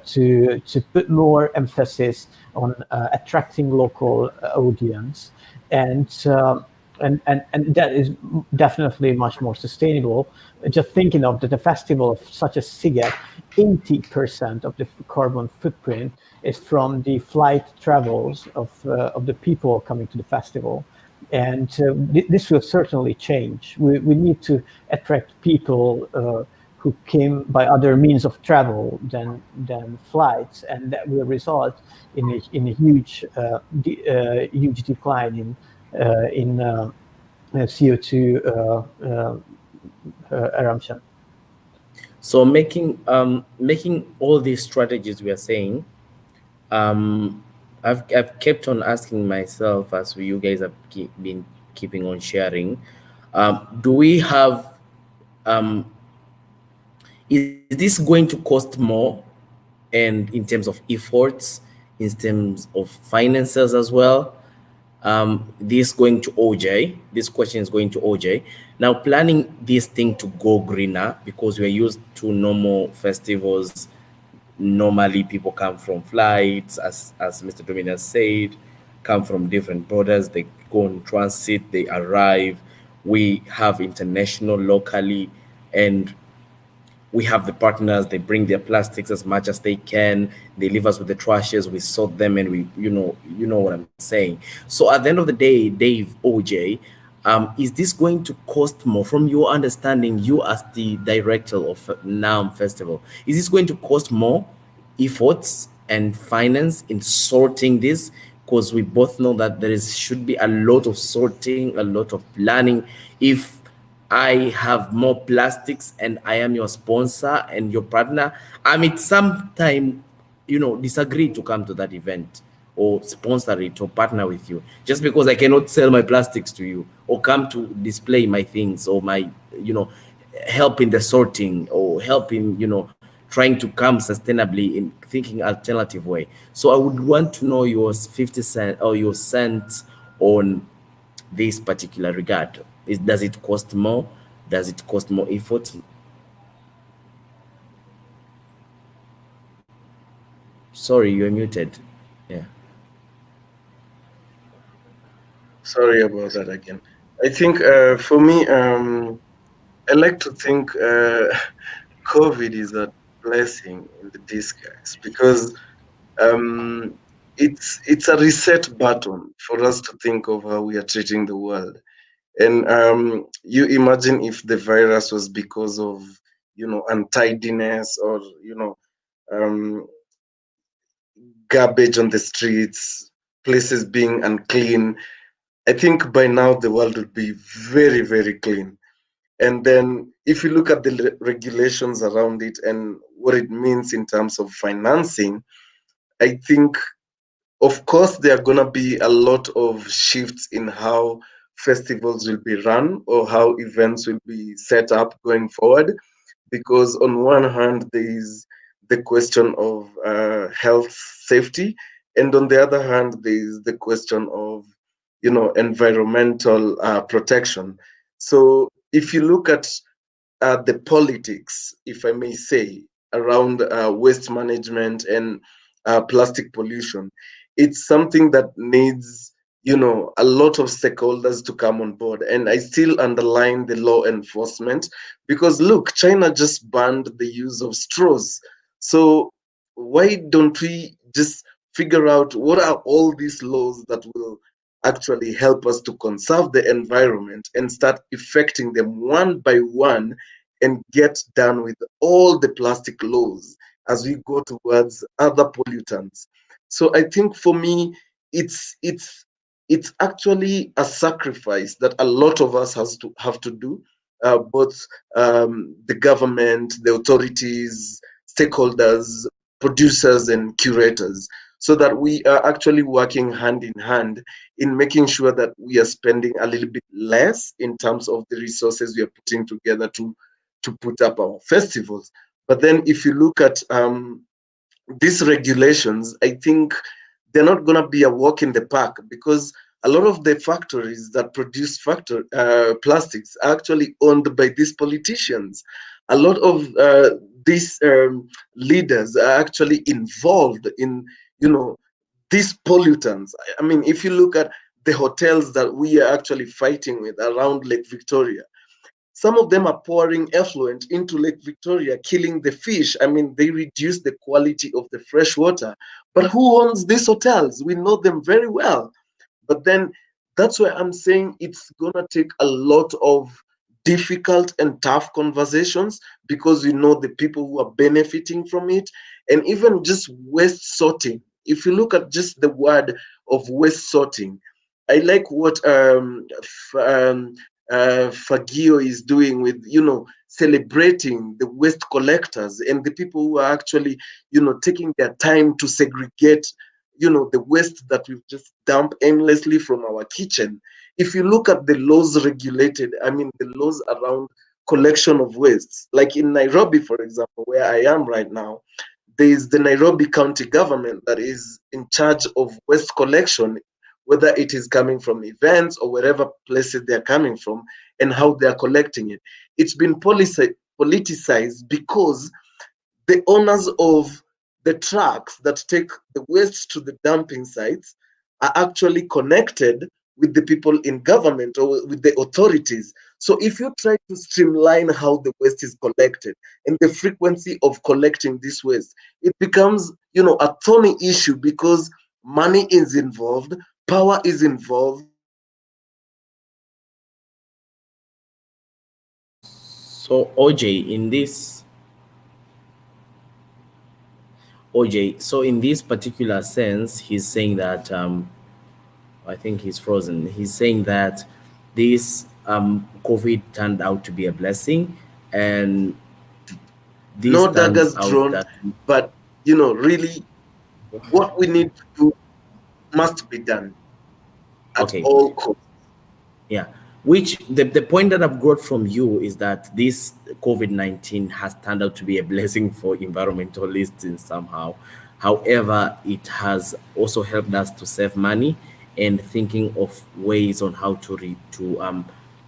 to put more emphasis on attracting local audience, and that is definitely much more sustainable. Just thinking of that, a festival such as Sziget, 80% of the carbon footprint is from the flight travels of the people coming to the festival. And this will certainly change. We need to attract people who came by other means of travel than flights, and that will result in a huge decline in CO2 emission. So making all these strategies we are saying, I've kept on asking myself, as you guys have been keeping on sharing, do we have, is this going to cost more, and in terms of efforts, in terms of finances as well? This going to Ojay. This question is going to Ojay. Now, planning this thing to go greener, because we're used to normal festivals. Normally, people come from flights, as Mr. Dominicus said, come from different borders. They go on transit, they arrive. We have international, locally, and we have the partners. They bring their plastics as much as they can. They leave us with the trashes. We sort them, and we, you know what I'm saying. So at the end of the day, Dave, Ojay, Is this going to cost more? From your understanding, you as the director of Naam Festival, is this going to cost more efforts and finance in sorting this? Because we both know that there is should be a lot of sorting, a lot of planning. If I have more plastics and I am your sponsor and your partner, I mean, sometime, disagree to come to that event or sponsor it or partner with you just because I cannot sell my plastics to you or come to display my things or my, help in the sorting or help in, trying to come sustainably in thinking alternative way. So I would want to know your 50 cent or your cents on this particular regard. Does it cost more? Does it cost more effort? Sorry, you're muted. Yeah. Sorry about that again. I think for me, I like to think COVID is a blessing in the disguise because um, it's a reset button for us to think of how we are treating the world. And you imagine if the virus was because of untidiness or um, garbage on the streets, places being unclean. I think by now the world would be very, very clean. And then if you look at the regulations around it and what it means in terms of financing, I think, of course, there are going to be a lot of shifts in how festivals will be run or how events will be set up going forward. Because on one hand, there is the question of health safety, and on the other hand, there is the question of environmental protection. So if you look at the politics, if I may say, around waste management and plastic pollution. It's something that needs, a lot of stakeholders to come on board. And I still underline the law enforcement because look, China just banned the use of straws. So why don't we just figure out what are all these laws that will actually help us to conserve the environment and start effecting them one by one and get done with all the plastic laws as we go towards other pollutants. So I think for me, it's it's it's actually a sacrifice that a lot of us has to have to do, both the government, the authorities, stakeholders, producers, and curators, so that we are actually working hand in hand in making sure that we are spending a little bit less in terms of the resources we are putting together to put up our festivals. But then if you look at these regulations, I think they're not going to be a walk in the park because a lot of the factories that produce plastics are actually owned by these politicians. A lot of these leaders are actually involved in, you know, these pollutants. I mean, if you look at the hotels that we are actually fighting with around Lake Victoria, some of them are pouring effluent into Lake Victoria, killing the fish. I mean, they reduce the quality of the fresh water. But who owns these hotels? We know them very well. But then that's why I'm saying it's going to take a lot of difficult and tough conversations because we know the people who are benefiting from it. And even just waste sorting. If you look at just the word of waste sorting, I like what Fagio is doing with, celebrating the waste collectors and the people who are actually, taking their time to segregate, the waste that we've just dumped aimlessly from our kitchen. If you look at the laws regulated, I mean, the laws around collection of wastes, like in Nairobi, for example, where I am right now, there is the Nairobi County government that is in charge of waste collection, whether it is coming from events or wherever places they're coming from, and how they're collecting it. It's been politicized because the owners of the trucks that take the waste to the dumping sites are actually connected with the people in government or with the authorities. So if you try to streamline how the waste is collected and the frequency of collecting this waste, it becomes, a thorny issue because money is involved, power is involved, So OJ, so in this particular sense, he's saying that I think he's frozen. He's saying that this COVID turned out to be a blessing, and this No turned daggers out drawn, that but really what we need to do must be done at okay, all costs. yeah. Which the point that I've got from you is that this COVID-19 has turned out to be a blessing for environmentalists in somehow. However, it has also helped us to save money and thinking of ways on how to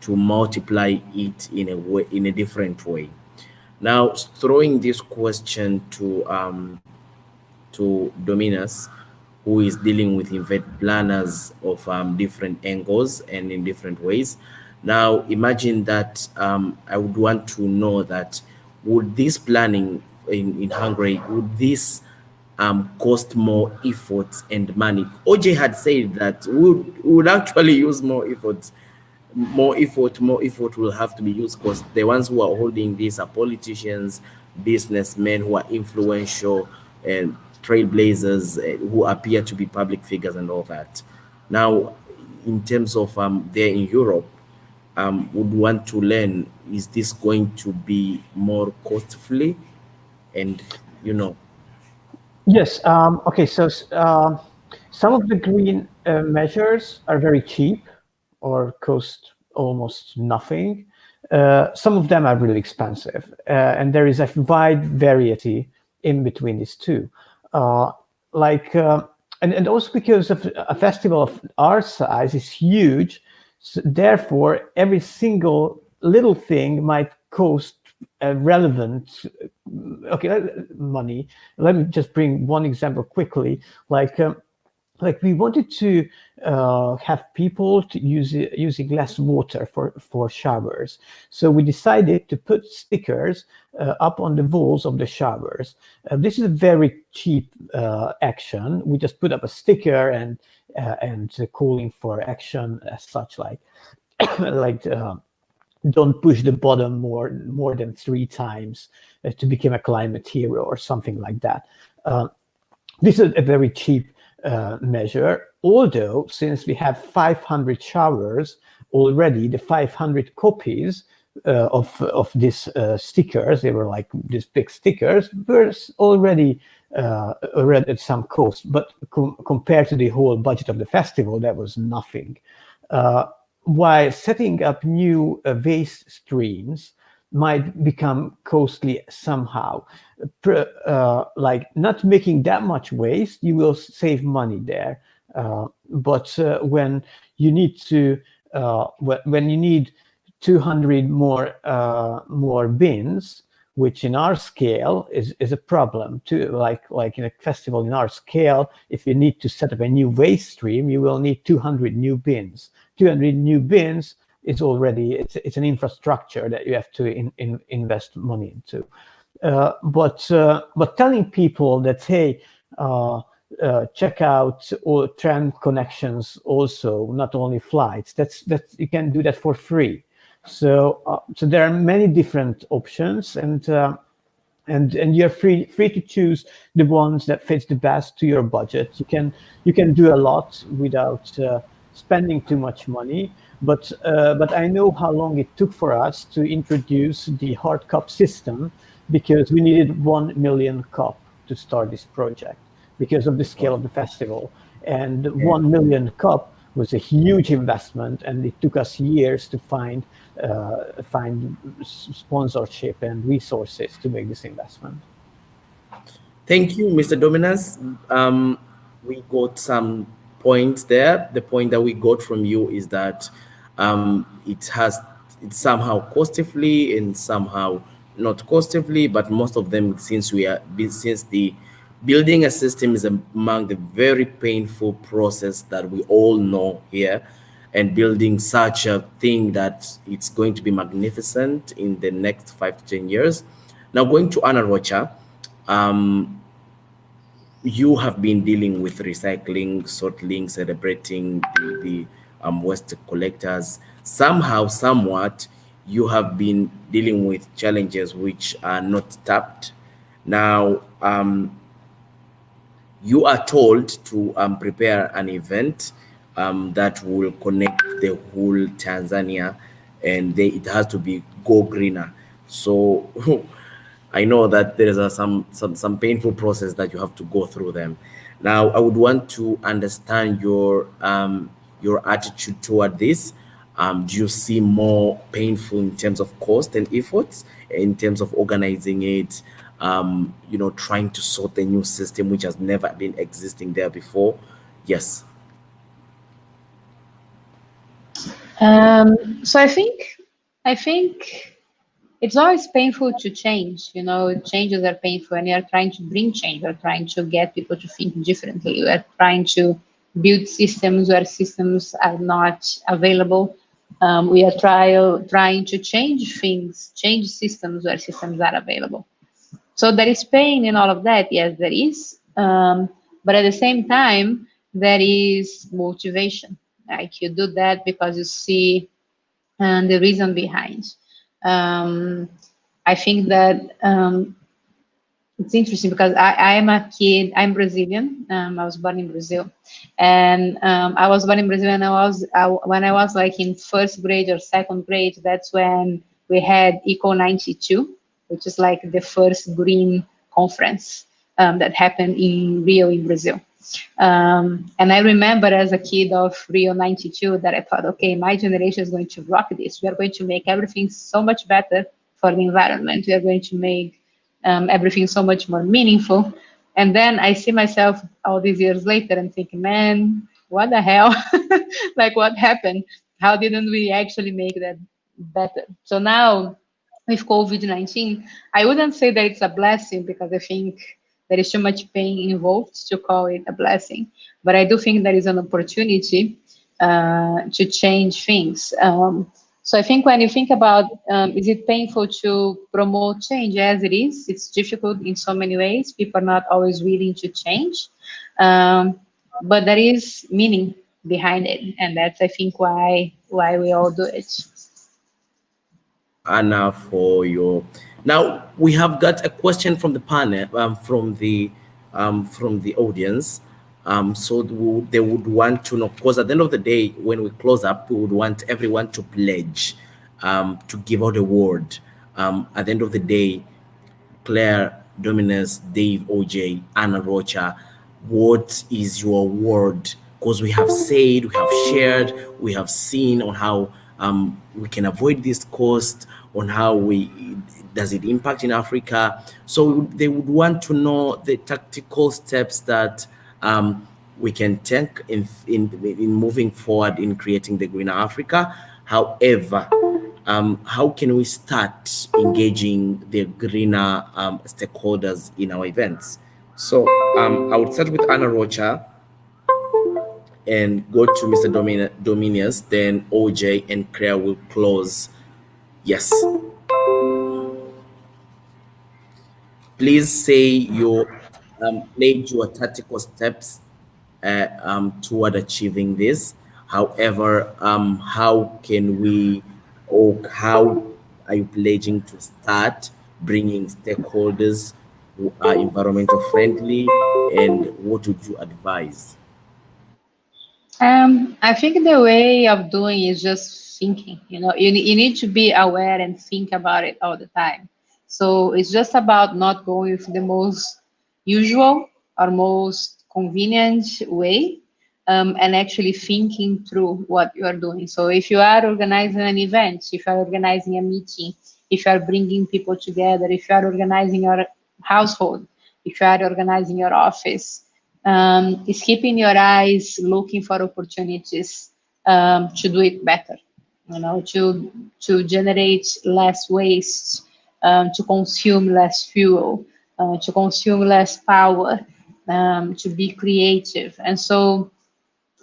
multiply it in a way, in a different way. Now, throwing this question to Dominus, who is dealing with event planners of different angles and in different ways. Now, imagine that I would want to know that would this planning in Hungary, would this cost more effort and money? OJ had said that we would actually use more effort will have to be used because the ones who are holding these are politicians, businessmen who are influential and trailblazers who appear to be public figures and all that. Now, in terms of there in Europe, would want to learn, is this going to be more costly? And Yes. Okay. So some of the green measures are very cheap or cost almost nothing. Some of them are really expensive, and there is a wide variety in between these two. And also because of a festival of our size is huge, so therefore every single little thing might cost relevant money. Let me just bring one example quickly. Like we wanted to have people to using less water for showers. So we decided to put stickers up on the walls of the showers. This is a very cheap action. We just put up a sticker and calling for action as such, like like don't push the bottom more than 3 times to become a climate hero or something like that. This is a very cheap measure, although since we have 500 showers already, the 500 copies of these stickers, they were like these big stickers, were already at some cost, but compared to the whole budget of the festival, that was nothing. While setting up new waste streams might become costly somehow. Like not making that much waste, you will save money there. But when you need 200 more bins, which in our scale is a problem too. Like in a festival in our scale, if you need to set up a new waste stream, you will need 200 new bins. 200 new bins is already it's an infrastructure that you have to invest money into. But telling people that hey, check out all tram connections also, not only flights. That's you can do that for free. So there are many different options, and you're free to choose the ones that fits the best to your budget. You can do a lot without spending too much money. But I know how long it took for us to introduce the hard cup system, because we needed 1 million cup to start this project because of the scale of the festival. And 1 million cup was a huge investment, and it took us years to find sponsorship and resources to make this investment. Thank you, Mr. Dominus. We got some points there. The point that we got from you is that it's somehow costly and somehow not costly, but most of them, since the building a system is among the very painful process that we all know here, and building such a thing that it's going to be magnificent in the next 5 to 10 years. Now, going to Anna Rocha, you have been dealing with recycling, sorting, celebrating the waste collectors. Somehow, somewhat, you have been dealing with challenges which are not tapped. Now, you are told to prepare an event that will connect the whole Tanzania, and it has to be go greener. So I know that there is some painful process that you have to go through them. Now, I would want to understand your attitude toward this. Do you see more painful in terms of cost and efforts, in terms of organizing it, trying to sort a new system which has never been existing there before? Yes. So I think it's always painful to change. Changes are painful, and you're trying to bring change. You're trying to get people to think differently. You are trying to build systems where systems are not available. We are trying to change things, change systems where systems are available. So there is pain in all of that. Yes, there is. But at the same time, there is motivation. Like you do that because you see the reason behind. Um, I think that it's interesting because I am a kid. I'm Brazilian. I was born in Brazil, and I was born in Brazil. And when I was like in first grade or second grade, that's when we had Eco 92, which is like the first green conference that happened in Rio in Brazil. And I remember as a kid of Rio 92 that I thought, okay, my generation is going to rock this. We are going to make everything so much better for the environment. We are going to make everything so much more meaningful. And then I see myself all these years later and thinking, man, what the hell? Like, what happened? How didn't we actually make that better? So now with COVID-19, I wouldn't say that it's a blessing because I think there is too much pain involved to call it a blessing. But I do think there is an opportunity to change things. So I think when you think about, is it painful to promote change? As it is, it's difficult in so many ways. People are not always willing to change. But there is meaning behind it. And that's, I think, why we all do it. Anna, for your. Now we have got a question from the panel, from the audience. So they would want to know, because at the end of the day, when we close up, we would want everyone to pledge, to give out a word. At the end of the day, Claire, Dominus, Dave, Ojay, Anna, Rocha, what is your word? Because we have said, we have shared, we have seen on how we can avoid this cost, on how does it impact in Africa. So they would want to know the tactical steps that we can take in moving forward in creating the greener Africa. However, how can we start engaging the greener stakeholders in our events? So I would start with Anna Rocha and go to Mr. Dominicus, then Ojay and Claire will close. Yes. Please say your pledge your tactical steps toward achieving this. However, how can we, or how are you pledging to start bringing stakeholders who are environmental friendly, and what would you advise? I think the way of doing is just thinking. You need to be aware and think about it all the time. So it's just about not going with the most usual or most convenient way, and actually thinking through what you are doing. So if you are organizing an event, if you are organizing a meeting, if you are bringing people together, if you are organizing your household, if you are organizing your office, is keeping your eyes looking for opportunities to do it better, to generate less waste, to consume less fuel, to consume less power, to be creative. And so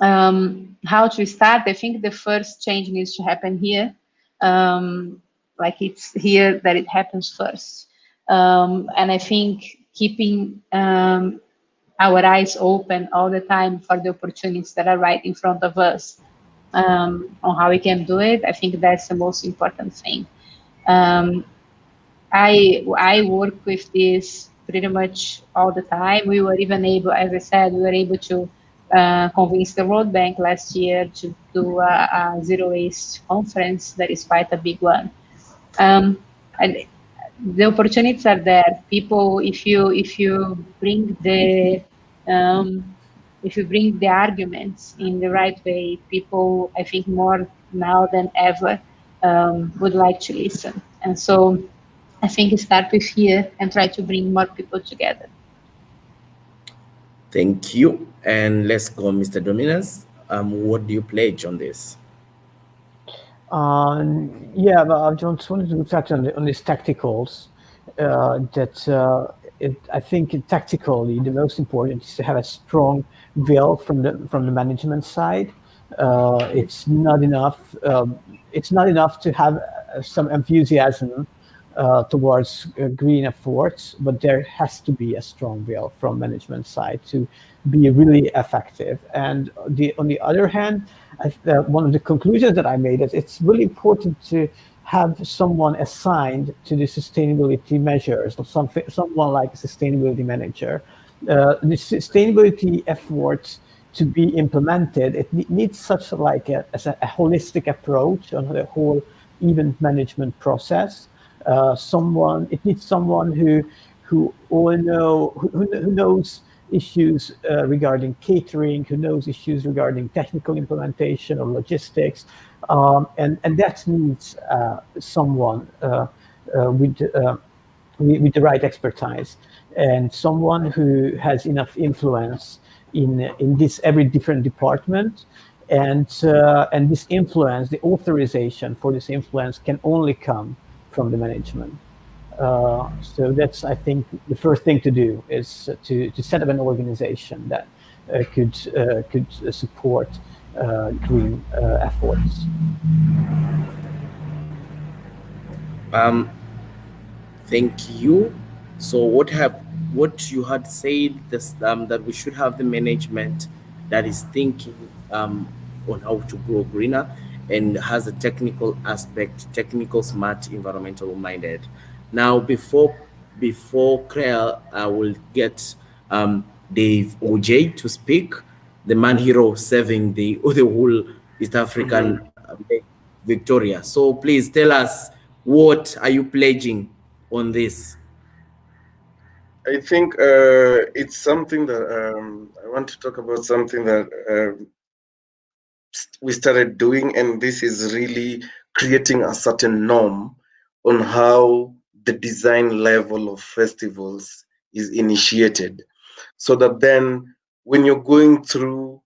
how to start? I think the first change needs to happen here. Like it's here that it happens first. And I think keeping our eyes open all the time for the opportunities that are right in front of us. on how we can do it. I think that's the most important thing. I work with this pretty much all the time. We were even able, as I said, we were able to convince the World Bank last year to do a zero waste conference that is quite a big one. And the opportunities are there. People, if you bring the arguments in the right way, people, I think more now than ever, would like to listen. And so I think start with here and try to bring more people together. Thank you. And let's go, Mr. Dominus. What do you pledge on this? Yeah, but I just wanted to touch on these tacticals. I think tactically the most important is to have a strong will from the management side. It's not enough. It's not enough to have some enthusiasm towards green efforts, but there has to be a strong will from management side to be really effective. And on the other hand, one of the conclusions that I made is it's really important to have someone assigned to the sustainability measures, or someone like a sustainability manager. The sustainability efforts to be implemented, it needs such like a holistic approach on the whole event management process. It needs someone who knows issues regarding catering, who knows issues regarding technical implementation or logistics, and that needs someone with the right expertise, and someone who has enough influence in this every different department, and this influence, the authorization for this influence can only come from the management. So that's, I think, the first thing to do is to set up an organization that could support green efforts. Thank you. So what you had said this, that we should have the management that is thinking on how to grow greener and has a technical aspect, technical, smart, environmental minded. Now, before Claire, I will get Dave Ojay to speak, the man hero saving the whole East African Victoria. So please tell us, what are you pledging on this? I think it's something that I want to talk about, something that we started doing, and this is really creating a certain norm on how the design level of festivals is initiated, so that then when you're going through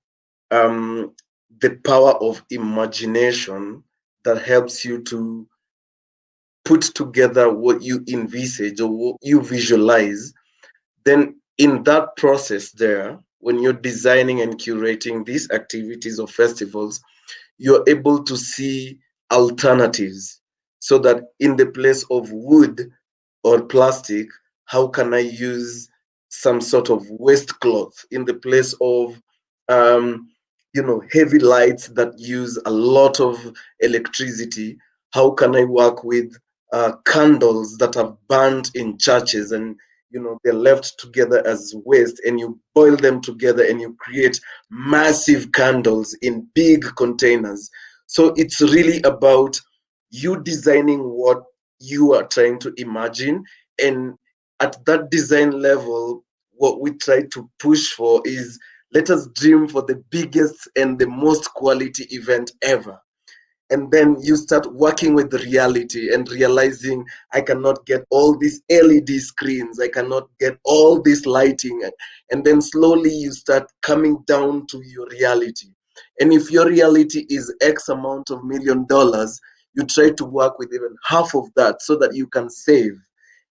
the power of imagination that helps you to put together what you envisage or what you visualize, then in that process there, when you're designing and curating these activities or festivals, you're able to see alternatives, so that in the place of wood or plastic, how can I use some sort of waste cloth in the place of um, heavy lights that use a lot of electricity? How can I work with candles that have burned in churches, and they're left together as waste, and you boil them together and you create massive candles in big containers. So it's really about you designing what you are trying to imagine, and at that design level, what we try to push for is, let us dream for the biggest and the most quality event ever. And then you start working with the reality and realizing, I cannot get all these LED screens, I cannot get all this lighting, and then slowly you start coming down to your reality. And if your reality is X amount of $1 million, you try to work with even half of that so that you can save.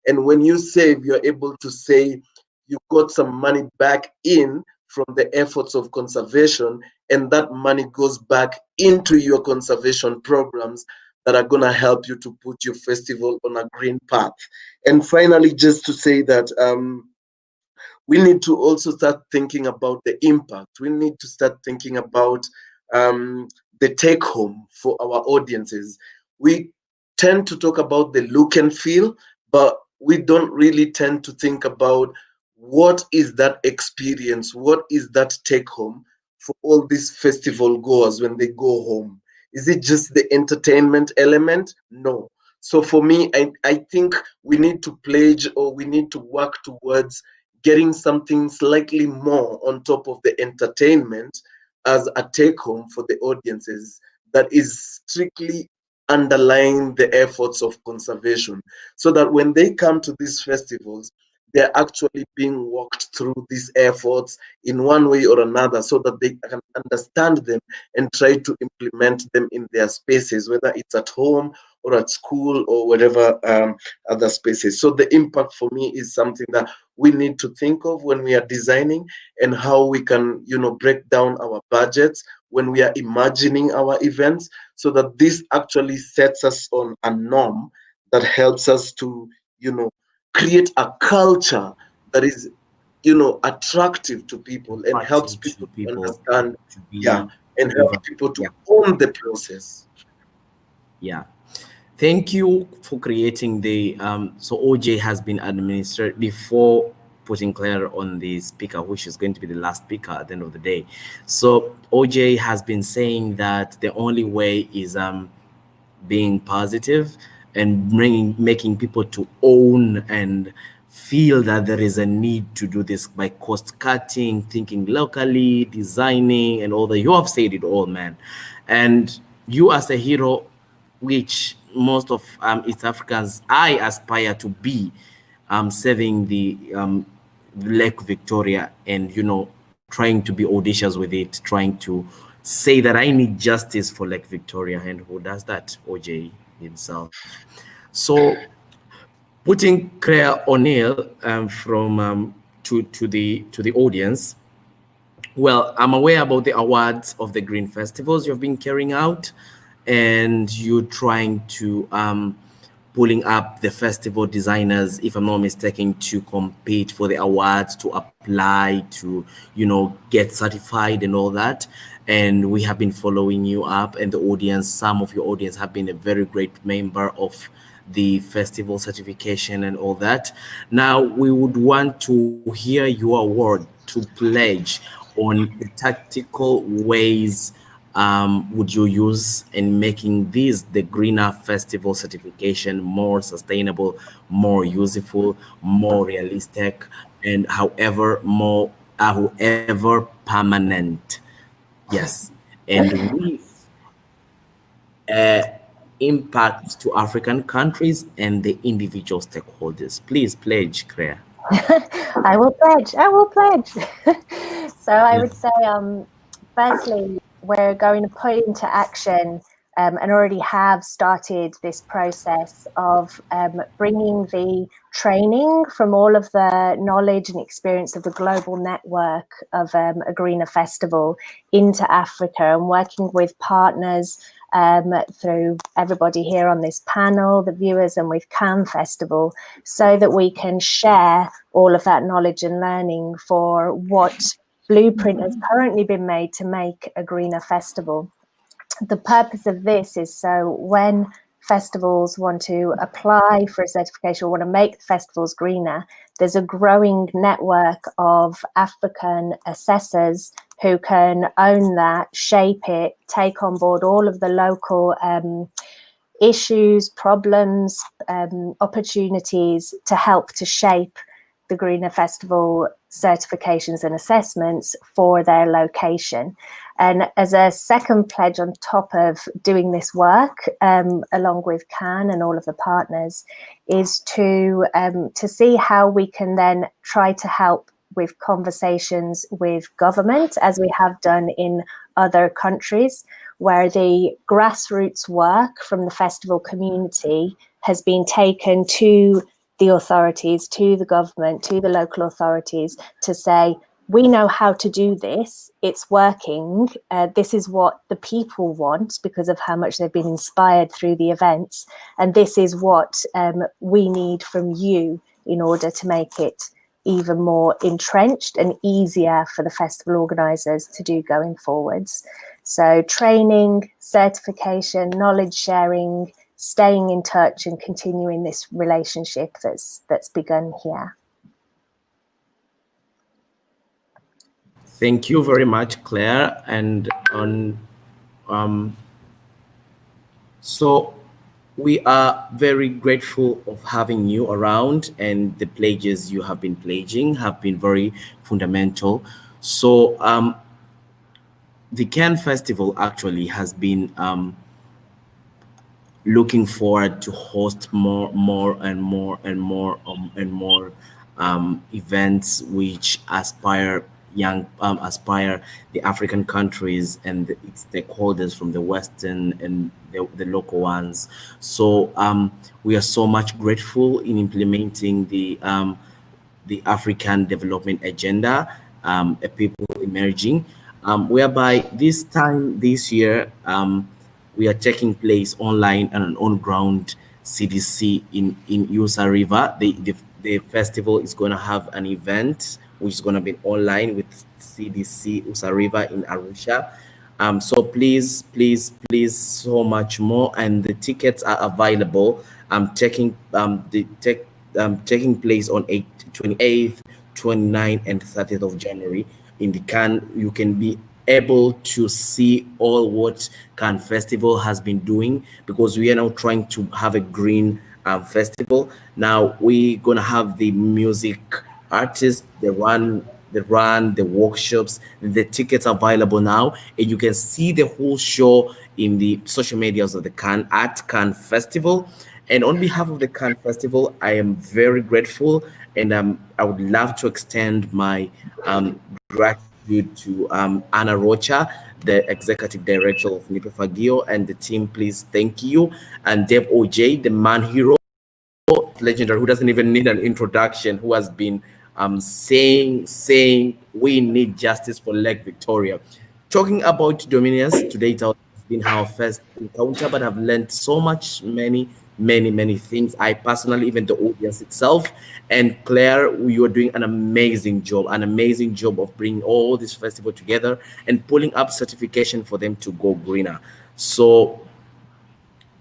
And when you save, you're able to say you got some money back in from the efforts of conservation, and that money goes back into your conservation programs that are going to help you to put your festival on a green path. And finally, just to say that we need to also start thinking about the impact. We need to start thinking about the take home for our audiences. We tend to talk about the look and feel, but we don't really tend to think about what is that experience, what is that take home for all these festival goers when they go home. Is it just the entertainment element? No. So for me, I think we need to pledge, or we need to work towards getting something slightly more on top of the entertainment as a take home for the audiences that is strictly underlying the efforts of conservation, so that when they come to these festivals, they're actually being walked through these efforts in one way or another, so that they can understand them and try to implement them in their spaces, whether it's at home or at school or whatever other spaces. So the impact for me is something that we need to think of when we are designing, and how we can, break down our budgets when we are imagining our events, so that this actually sets us on a norm that helps us to, create a culture that is, attractive to people and helps Attracting to people to people understand, to yeah, be and to help ever, people to yeah, own the process. yeah. Thank you for creating the so OJ has been administered before putting Claire on the speaker, which is going to be the last speaker at the end of the day. So OJ has been saying that the only way is being positive and making people to own and feel that there is a need to do this by cost cutting, thinking locally, designing, and all that. You have said it all, man. And you, as a hero, which most of East Africans I aspire to be, saving the Lake Victoria, and trying to be audacious with it, trying to say that I need justice for Lake Victoria. And who does that? OJ himself. So putting Claire O'Neill from to the audience. Well, I'm aware about the awards of the green festivals you've been carrying out, and you're trying to pulling up the festival designers, if I'm not mistaken, to compete for the awards, to apply, to get certified and all that. And we have been following you up, and the audience, some of your audience have been a very great member of the festival certification and all that. Now we would want to hear your word to pledge on the tactical ways would you use in making the greener festival certification more sustainable, more useful, more realistic, and however permanent. Yes, and with uh, impact to African countries and the individual stakeholders. Please pledge, Claire. I will pledge. I will pledge. So I would say, firstly, we're going to put into action and already have started this process of bringing the training from all of the knowledge and experience of the global network of a greener festival into Africa, and working with partners through everybody here on this panel, the viewers, and with KAN Festival, so that we can share all of that knowledge and learning for what blueprint has currently been made to make a greener festival. The purpose of this is so when festivals want to apply for a certification or want to make the festivals greener, there's a growing network of African assessors who can own that, shape it, take on board all of the local issues, problems, opportunities to help to shape the greener festival certifications and assessments for their location. And as a second pledge on top of doing this work, along with KAN and all of the partners, is to see how we can then try to help with conversations with government, as we have done in other countries, where the grassroots work from the festival community has been taken to the authorities, to the government, to the local authorities, to say, we know how to do this, it's working, this is what the people want because of how much they've been inspired through the events, and this is what we need from you in order to make it even more entrenched and easier for the festival organisers to do going forwards. So training, certification, knowledge sharing, staying in touch and continuing this relationship that's begun here. Thank you very much, Claire. And so we are very grateful of having you around, and the pledges you have been pledging have been very fundamental. So the KAN Festival actually has been looking forward to host more and more events which aspire the African countries and its stakeholders from the Western and the local ones. So we are so much grateful in implementing the African Development Agenda, a people emerging, whereby this year, we are taking place online and an on-ground CDC in Usa River. The festival is going to have an event which is going to be online with CDC Usa River in Arusha. So please, so much more, and the tickets are available. Taking place on 28th, 29th, and 30th of January in the KAN. You can be able to see all what KAN Festival has been doing, because we are now trying to have a green festival. Now we're gonna have the music artists, the workshops. The tickets are available now, and you can see the whole show in the social medias of the KAN at KAN Festival. And on behalf of the KAN Festival, I am very grateful, and I would love to extend my gratitude to Anna Rocha, the Executive Director of Nipe Fagio, and the team. Please, thank you. And Dave Ojay, the man hero, legendary, who doesn't even need an introduction, who has been saying we need justice for Lake Victoria. Talking about Dominicus, today it has been our first encounter, but I've learned so much, many things. I personally, even the audience itself. And Claire, you are doing an amazing job of bringing all this festival together and pulling up certification for them to go greener. So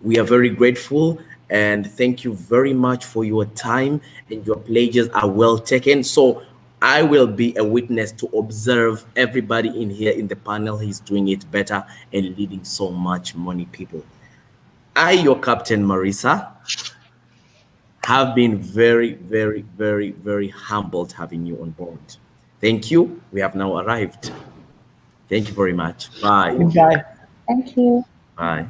we are very grateful, and thank you very much for your time, and your pledges are well taken. So I will be a witness to observe everybody in here in the panel. He's doing it better and leading so much money, people. I, your captain, Marisa, have been very humbled having you on board. Thank you. We have now arrived. Thank you very much. Bye. Goodbye. Thank you. Bye.